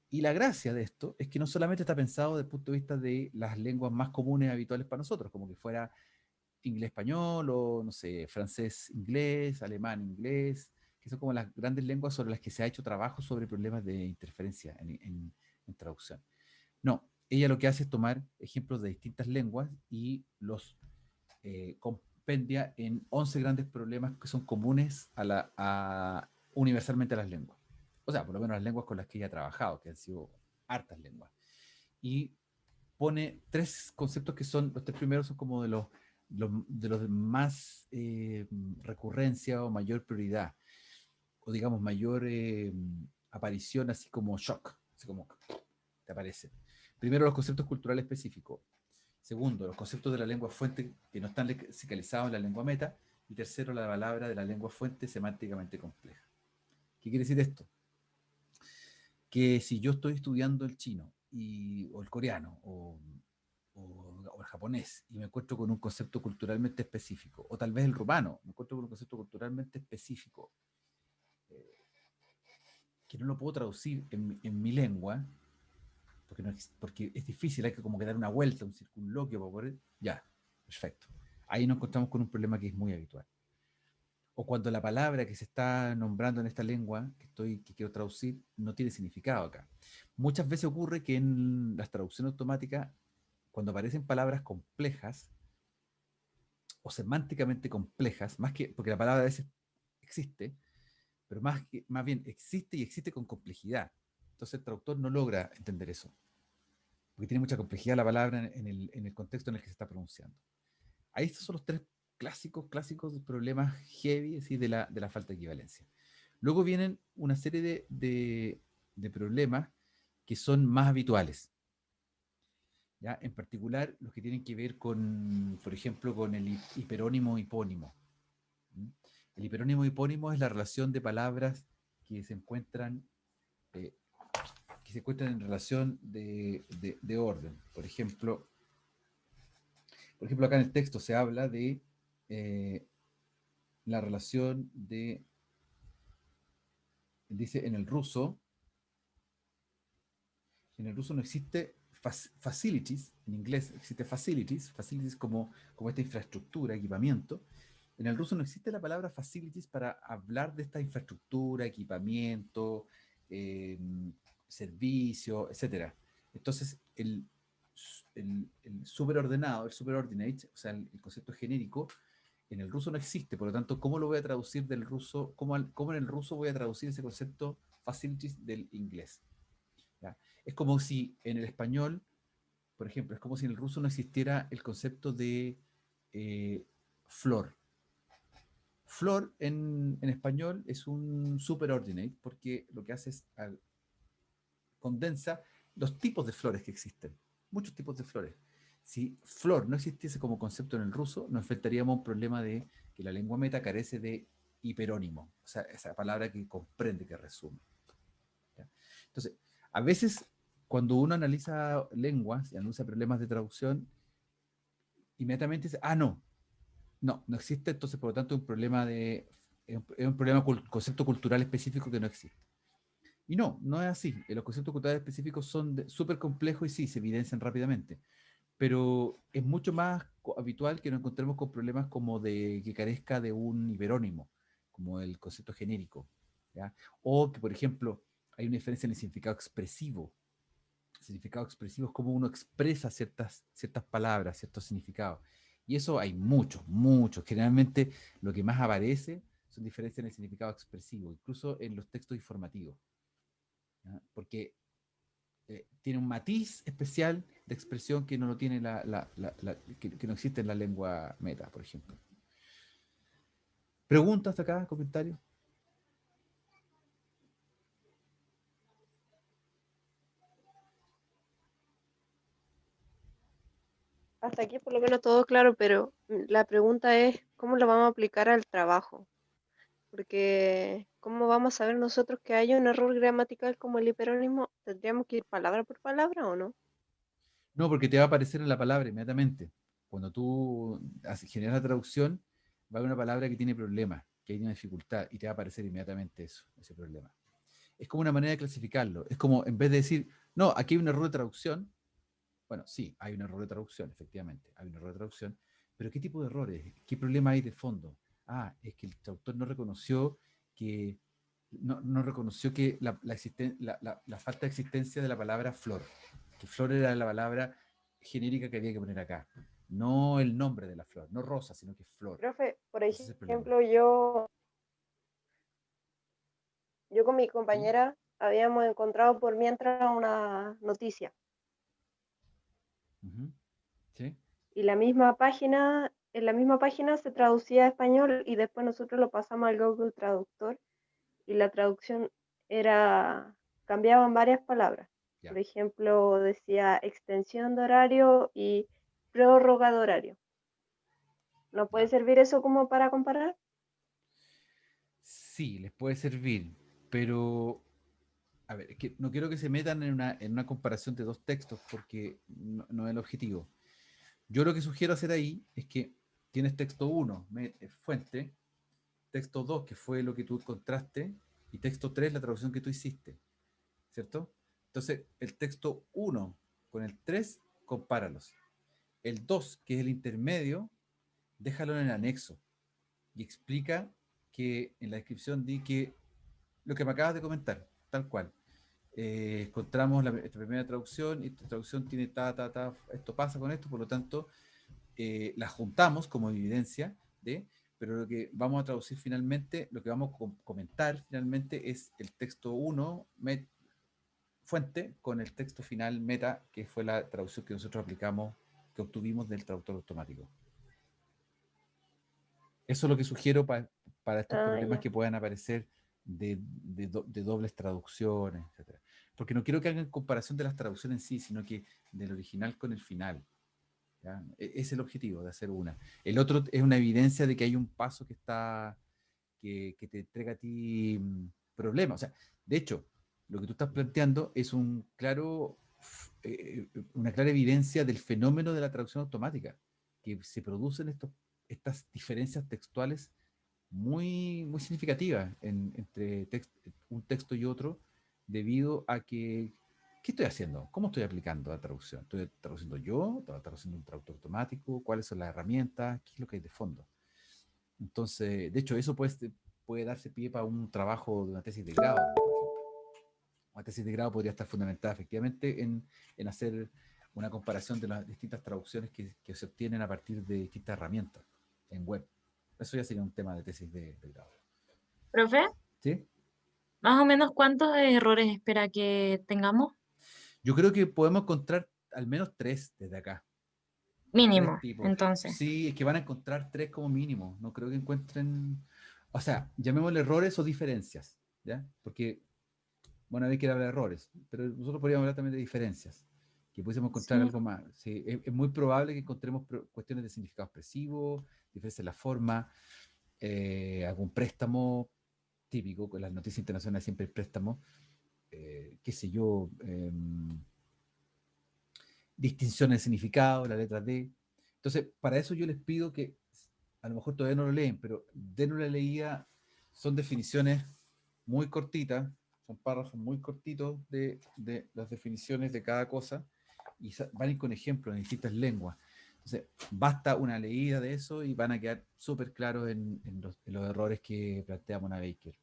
Y la gracia de esto es que no solamente está pensado desde el punto de vista de las lenguas más comunes habituales para nosotros, como que fuera inglés-español o, no sé, francés-inglés, alemán-inglés, que son como las grandes lenguas sobre las que se ha hecho trabajo sobre problemas de interferencia en traducción. No, ella lo que hace es tomar ejemplos de distintas lenguas y los compendia en 11 grandes problemas que son comunes universalmente a las lenguas. O sea, por lo menos las lenguas con las que ella ha trabajado, que han sido hartas lenguas. Y pone 3 conceptos que son, los 3 primeros son como de los más recurrencia o mayor prioridad, o digamos mayor aparición, así como shock, así como te aparecen. Primero, los conceptos culturales específicos. Segundo, los conceptos de la lengua fuente que no están lexicalizados en la lengua meta. Y tercero, la palabra de la lengua fuente semánticamente compleja. ¿Qué quiere decir esto? Que si yo estoy estudiando el chino o el coreano o el japonés y me encuentro con un concepto culturalmente específico, o tal vez el rumano, me encuentro con un concepto culturalmente específico que no lo puedo traducir en mi lengua, porque es difícil, hay que como que dar una vuelta, un circunloquio para poder... Ya, perfecto. Ahí nos encontramos con un problema que es muy habitual. O cuando la palabra que se está nombrando en esta lengua que quiero traducir no tiene significado acá. Muchas veces ocurre que en las traducciones automáticas, cuando aparecen palabras complejas o semánticamente complejas, más que, porque la palabra a veces existe, pero más bien existe y existe con complejidad. Entonces el traductor no logra entender eso, porque tiene mucha complejidad la palabra en el contexto en el que se está pronunciando. Ahí estos son los 3 clásicos problemas heavy, así, de la falta de equivalencia. Luego vienen una serie de problemas que son más habituales, ¿ya? En particular los que tienen que ver con, por ejemplo, con el hiperónimo-hipónimo. El hiperónimo-hipónimo es la relación de palabras que se encuentran en relación de orden. Por ejemplo, acá en el texto se habla de la relación dice en el ruso no existe facilities, en inglés existe facilities como esta infraestructura, equipamiento. En el ruso no existe la palabra facilities para hablar de esta infraestructura, equipamiento, servicio, etc. Entonces, el superordenado, el superordinate, o sea, el concepto genérico, en el ruso no existe. Por lo tanto, ¿cómo lo voy a traducir del ruso? ¿Cómo en el ruso voy a traducir ese concepto facilities del inglés? ¿Ya? Es como si en el español, por ejemplo, es como si en el ruso no existiera el concepto de flor. flor en español es un superordinate porque lo que hace es condensa los tipos de flores que existen, muchos tipos de flores. Si flor no existiese como concepto en el ruso, nos enfrentaríamos a un problema de que la lengua meta carece de hiperónimo, o sea, esa palabra que comprende, que resume. ¿Ya? Entonces, a veces, cuando uno analiza lenguas y analiza problemas de traducción, inmediatamente dice, no existe, entonces por lo tanto es un problema concepto cultural específico que no existe. Y no es así. Los conceptos culturales específicos son súper complejos y sí, se evidencian rápidamente. Pero es mucho más habitual que nos encontremos con problemas como de que carezca de un hiperónimo, como el concepto genérico, ¿ya? O que, por ejemplo, hay una diferencia en el significado expresivo. El significado expresivo es cómo uno expresa ciertas palabras, ciertos significados. Y eso hay muchos. Generalmente lo que más aparece son diferencias en el significado expresivo, incluso en los textos informativos, ¿ya? Porque tiene un matiz especial de expresión que no lo tiene que no existe en la lengua meta, por ejemplo. ¿Preguntas hasta acá? ¿Comentarios? Hasta aquí por lo menos todo claro, pero la pregunta es, ¿cómo lo vamos a aplicar al trabajo? Porque, ¿cómo vamos a saber nosotros que hay un error gramatical como el hiperónimo? ¿Tendríamos que ir palabra por palabra o no? No, porque te va a aparecer en la palabra inmediatamente. Cuando tú generas la traducción, va a haber una palabra que tiene problemas, que hay una dificultad, y te va a aparecer inmediatamente ese problema. Es como una manera de clasificarlo. Es como, en vez de decir, no, aquí hay un error de traducción, bueno, sí, hay un error de traducción, efectivamente, hay un error de traducción, pero ¿qué tipo de errores? ¿Qué problema hay de fondo? Es que el traductor no reconoció que la falta de existencia de la palabra flor, que flor era la palabra genérica que había que poner acá, no el nombre de la flor, no rosa, sino que flor. Profe, por Ese es el problema. ejemplo, yo con mi ¿Sí? compañera habíamos encontrado por mientras una noticia Ujú. ¿Sí? y en la misma página se traducía a español y después nosotros lo pasamos al Google Traductor y la traducción cambiaban varias palabras. Ya. Por ejemplo, decía extensión de horario y prórroga de horario. ¿No puede Ya. servir eso como para comparar? Sí, les puede servir, pero a ver, es que no quiero que se metan en una comparación de dos textos porque no es el objetivo. Yo lo que sugiero hacer ahí es que tienes texto 1, fuente, texto 2, que fue lo que tú encontraste, y texto 3, la traducción que tú hiciste, ¿cierto? Entonces, el texto 1 con el 3, compáralos. El 2, que es el intermedio, déjalo en el anexo y explica que en la descripción di que lo que me acabas de comentar, tal cual. Encontramos esta primera traducción y esta traducción tiene esto pasa con esto, por lo tanto, la juntamos como evidencia pero lo que vamos a traducir finalmente, lo que vamos a comentar finalmente es el texto 1, fuente, con el texto final meta, que fue la traducción que nosotros aplicamos, que obtuvimos del traductor automático. Eso es lo que sugiero para estos problemas Ya. que puedan aparecer de dobles traducciones, etc. Porque no quiero que hagan comparación de las traducciones en sí, sino que del original con el final. ¿Ya? Es el objetivo de hacer una. El otro es una evidencia de que hay un paso que te entrega a ti problemas. O sea, de hecho, lo que tú estás planteando es una clara evidencia del fenómeno de la traducción automática, que se producen estas diferencias textuales muy significativas entre un texto y otro, debido a que, ¿qué estoy haciendo? ¿Cómo estoy aplicando la traducción? ¿Estoy traduciendo yo? ¿Estoy traduciendo un traductor automático? ¿Cuáles son las herramientas? ¿Qué es lo que hay de fondo? Entonces, de hecho, eso puede darse pie para un trabajo de una tesis de grado, por ejemplo. Una tesis de grado podría estar fundamentada efectivamente en hacer una comparación de las distintas traducciones que se obtienen a partir de distintas herramientas en web. Eso ya sería un tema de tesis de grado. Profe, ¿Sí? más o menos ¿cuántos errores espera que tengamos? Yo creo que podemos encontrar al menos 3 desde acá. 3 Mínimo, tipos. entonces. Sí, es que van a encontrar 3 como mínimo. No creo que encuentren... o sea, llamémosle errores o diferencias, ¿ya? Porque Monabaker habla de errores, pero nosotros podríamos hablar también de diferencias, que pudiésemos encontrar Sí, algo más. Sí, es muy probable que encontremos cuestiones de significado expresivo, diferencias en la forma, algún préstamo típico, con las noticias internacionales siempre hay préstamo, qué sé yo, distinciones de significado, la letra D. Entonces, para eso yo les pido que, a lo mejor todavía no lo leen, pero den una leída, son definiciones muy cortitas, son párrafos muy cortitos de las definiciones de cada cosa, y van a ir con ejemplos en distintas lenguas. Entonces, basta una leída de eso y van a quedar súper claros en los errores que plantea Monabaker,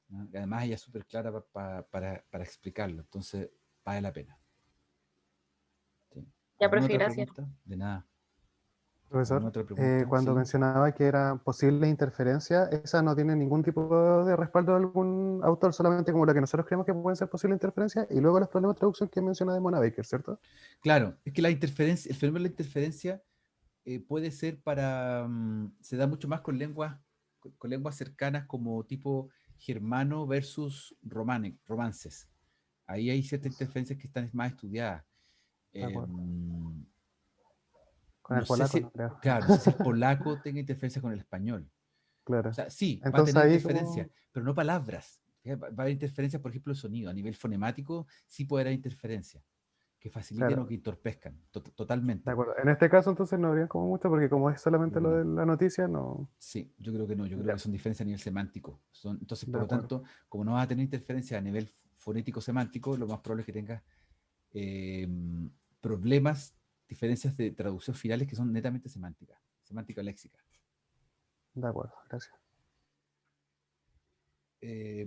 ¿no? Y además ella es súper clara para explicarlo, entonces vale la pena. Sí. ya, ¿Alguna profe, otra gracias. pregunta? De nada. ¿Alguna Profesor, otra pregunta? cuando Sí. mencionaba que eran posibles interferencias, esa no tiene ningún tipo de respaldo de algún autor, solamente como la que nosotros creemos que pueden ser posibles interferencias, y luego los problemas de traducción que menciona de Monabaker, ¿cierto? Claro, es que la interferencia, el fenómeno de la interferencia puede ser se da mucho más con lenguas cercanas como tipo germano versus romances. Ahí hay ciertas interferencias que están más estudiadas. De acuerdo. Con No el sé polaco no si, creo. claro, no sé si el polaco tenga interferencia con el español. O Claro. sea, sí, va a Entonces tener ahí interferencia, como... pero no palabras. Va a haber interferencia, por ejemplo, el sonido. A nivel fonemático, sí puede haber interferencia, que faciliten o Claro, que entorpezcan, de totalmente. acuerdo. En este caso entonces no habría como mucho, porque como es Creo solamente que lo de no. la noticia, no... Sí, yo creo que no, yo creo Ya, que son diferencias a nivel semántico. Entonces, de por lo acuerdo. tanto, como no vas a tener interferencia a nivel fonético-semántico, lo más probable es que tengas eh, problemas, diferencias de traducción finales que son netamente semánticas, semántica-léxica. De acuerdo, gracias.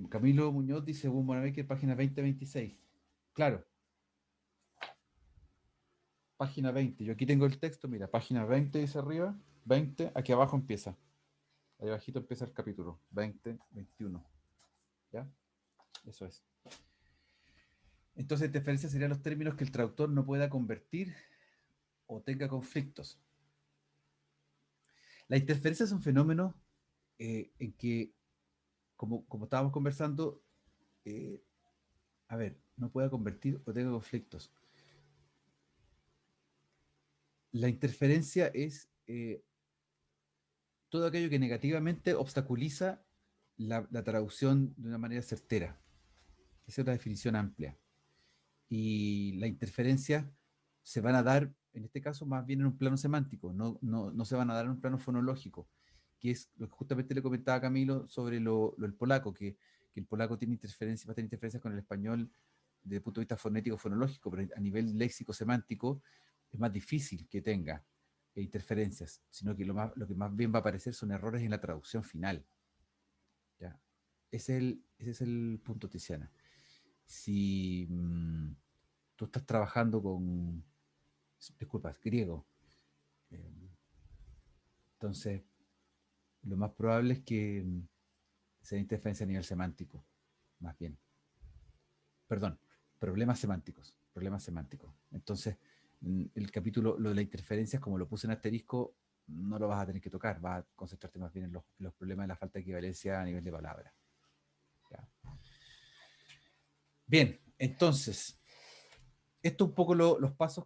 Camilo Muñoz dice, Hugo Monabaker, página 20-26. Claro, página 20. Yo aquí tengo el texto, mira, página 20 dice arriba, 20, aquí abajo empieza. Ahí abajito empieza el capítulo, 20, 21. ¿Ya? Eso es. Entonces, interferencia serían los términos que el traductor no pueda convertir o tenga conflictos. La interferencia es un fenómeno en que, como estábamos conversando, eh, a ver, no pueda convertir o tenga conflictos. La interferencia es todo aquello que negativamente obstaculiza la traducción de una manera certera. Esa es una definición amplia. Y la interferencia se van a dar, en este caso, más bien en un plano semántico, no se van a dar en un plano fonológico, que es lo que justamente le comentaba a Camilo sobre el polaco, que el polaco tiene interferencia, va a tener interferencias con el español desde el punto de vista fonético, fonológico, pero a nivel léxico, semántico, es más difícil que tenga interferencias, sino que lo que más bien va a aparecer son errores en la traducción final. ¿Ya? Ese es el punto, Tiziana. Si tú estás trabajando con, disculpas, griego, eh, entonces lo más probable es que sea interferencia a nivel semántico, más bien. Perdón, problemas semánticos. Entonces, el capítulo, lo de la interferencia, como lo puse en asterisco, no lo vas a tener que tocar, vas a concentrarte más bien en los problemas de la falta de equivalencia a nivel de palabra. ¿Ya? Bien, entonces, esto un poco los pasos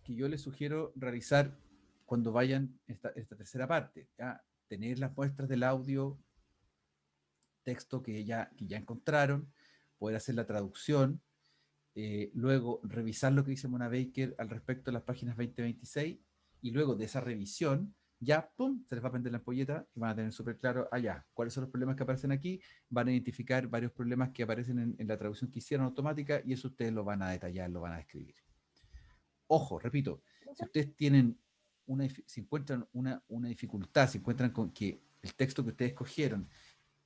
que yo les sugiero realizar cuando vayan esta tercera parte. ¿Ya? Tener las muestras del audio, texto que ya encontraron, poder hacer la traducción, luego revisar lo que dice Mona Baker al respecto de las páginas 20-26, y luego de esa revisión, ya, pum, se les va a prender la ampolleta y van a tener súper claro, allá, cuáles son los problemas que aparecen aquí, van a identificar varios problemas que aparecen en la traducción que hicieron automática, y eso ustedes lo van a detallar, lo van a escribir. Ojo, repito, si ustedes tienen si encuentran una dificultad, si encuentran con que el texto que ustedes escogieron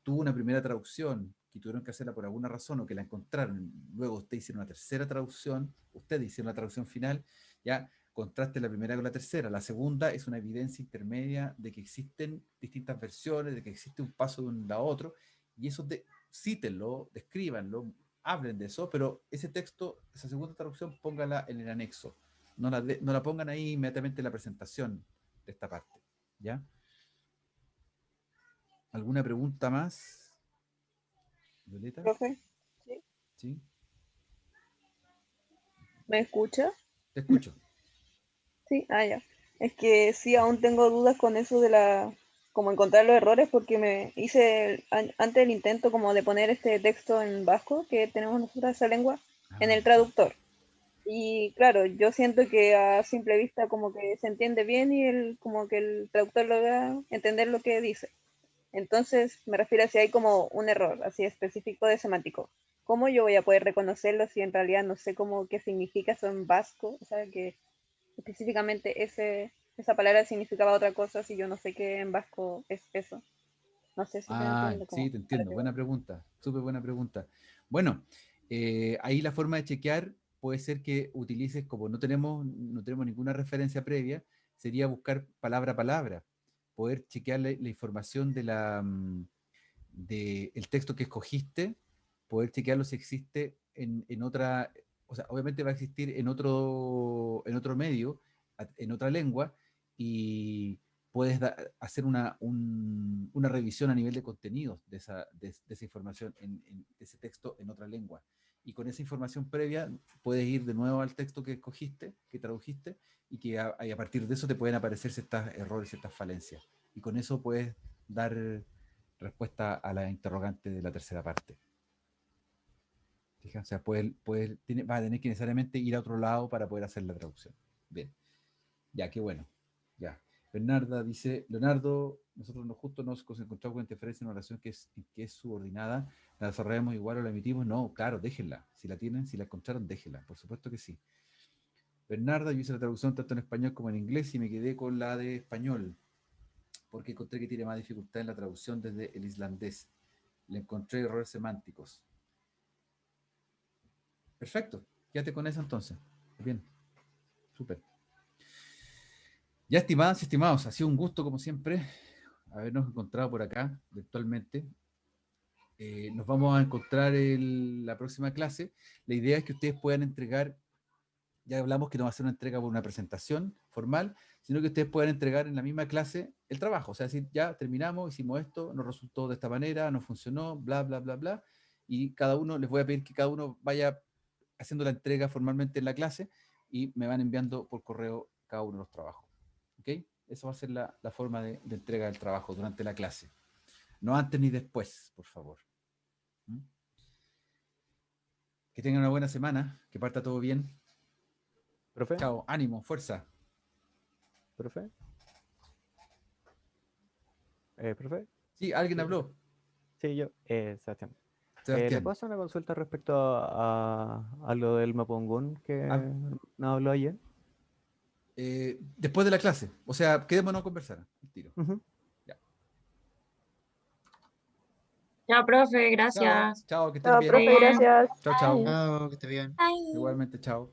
tuvo una primera traducción, que tuvieron que hacerla por alguna razón o que la encontraron, luego ustedes hicieron una tercera traducción, ustedes hicieron la traducción final, ya contraste la primera con la tercera. La segunda es una evidencia intermedia de que existen distintas versiones, de que existe un paso de un a otro, y eso cítenlo, descríbanlo, hablen de eso, pero ese texto, esa segunda traducción, póngala en el anexo. No la pongan ahí inmediatamente en la presentación de esta parte, ¿ya? ¿Alguna pregunta más? ¿Violeta? Profe, ¿sí? ¿Sí? ¿Me escucha? Te escucho. Sí, ya. Es que sí, aún tengo dudas con eso de como encontrar los errores, porque me hice antes el intento como de poner este texto en vasco, que tenemos nosotros esa lengua, en el Ah, traductor. Y claro, yo siento que a simple vista como que se entiende bien y como que el traductor logra entender lo que dice. Entonces me refiero a si hay como un error así específico de semántico. ¿Cómo yo voy a poder reconocerlo si en realidad no sé cómo qué significa eso en vasco? O sea, que específicamente esa palabra significaba otra cosa si yo no sé qué en vasco es eso. No sé si se entiende sí, cómo. te entiendo. Buena pregunta. Súper buena pregunta. Bueno, ahí la forma de chequear puede ser que utilices, como no tenemos ninguna referencia previa, sería buscar palabra a palabra, poder chequear la información de el texto que escogiste, poder chequearlo si existe en otra, o sea, obviamente va a existir en otro medio, en otra lengua, y puedes hacer una revisión a nivel de contenidos de esa información, de ese texto en otra lengua. Y con esa información previa puedes ir de nuevo al texto que escogiste, que tradujiste, y que a partir de eso te pueden aparecer ciertos errores, ciertas falencias. Y con eso puedes dar respuesta a la interrogante de la tercera parte. ¿Fija? O sea, va a tener que necesariamente ir a otro lado para poder hacer la traducción. Bien. Ya, qué bueno. Ya. Bernarda dice, Leonardo, nosotros justo nos encontramos con interferencia en una oración que es subordinada, ¿la desarrollamos igual o la emitimos? No, claro, déjenla. Si la tienen, si la encontraron, déjenla. Por supuesto que sí. Bernarda, yo hice la traducción tanto en español como en inglés y me quedé con la de español, porque encontré que tiene más dificultad en la traducción desde el islandés. Le encontré errores semánticos. Perfecto, quédate con eso entonces. Bien, súper. Ya, estimadas y estimados, ha sido un gusto, como siempre, habernos encontrado por acá virtualmente. Nos vamos a encontrar en la próxima clase. La idea es que ustedes puedan entregar, ya hablamos que no va a ser una entrega por una presentación formal, sino que ustedes puedan entregar en la misma clase el trabajo. O sea, decir, ya terminamos, hicimos esto, nos resultó de esta manera, no funcionó, bla, bla, bla, bla. Y les voy a pedir que cada uno vaya haciendo la entrega formalmente en la clase y me van enviando por correo cada uno de los trabajos. ¿Ok? Esa va a ser la forma de entrega del trabajo durante la clase. No antes ni después, por favor. ¿Mm? Que tengan una buena semana, que parta todo bien. ¿Profe? Chao, ánimo, fuerza. ¿Profe? ¿Profe? Sí, alguien Sí, habló. sí, yo, Sebastián. ¿Le Sebastián. puedo hacer una consulta respecto a lo del Mapongún Ah, que nos habló ayer? después de la clase. O sea, quedémonos a conversar. El tiro. Ujú. Ya. Ya, profe, Chao, gracias. chao, que estén Chao, bien. profe, Bien. gracias. Chao, chao. Chao, que esté bien. Bye. Igualmente, chao.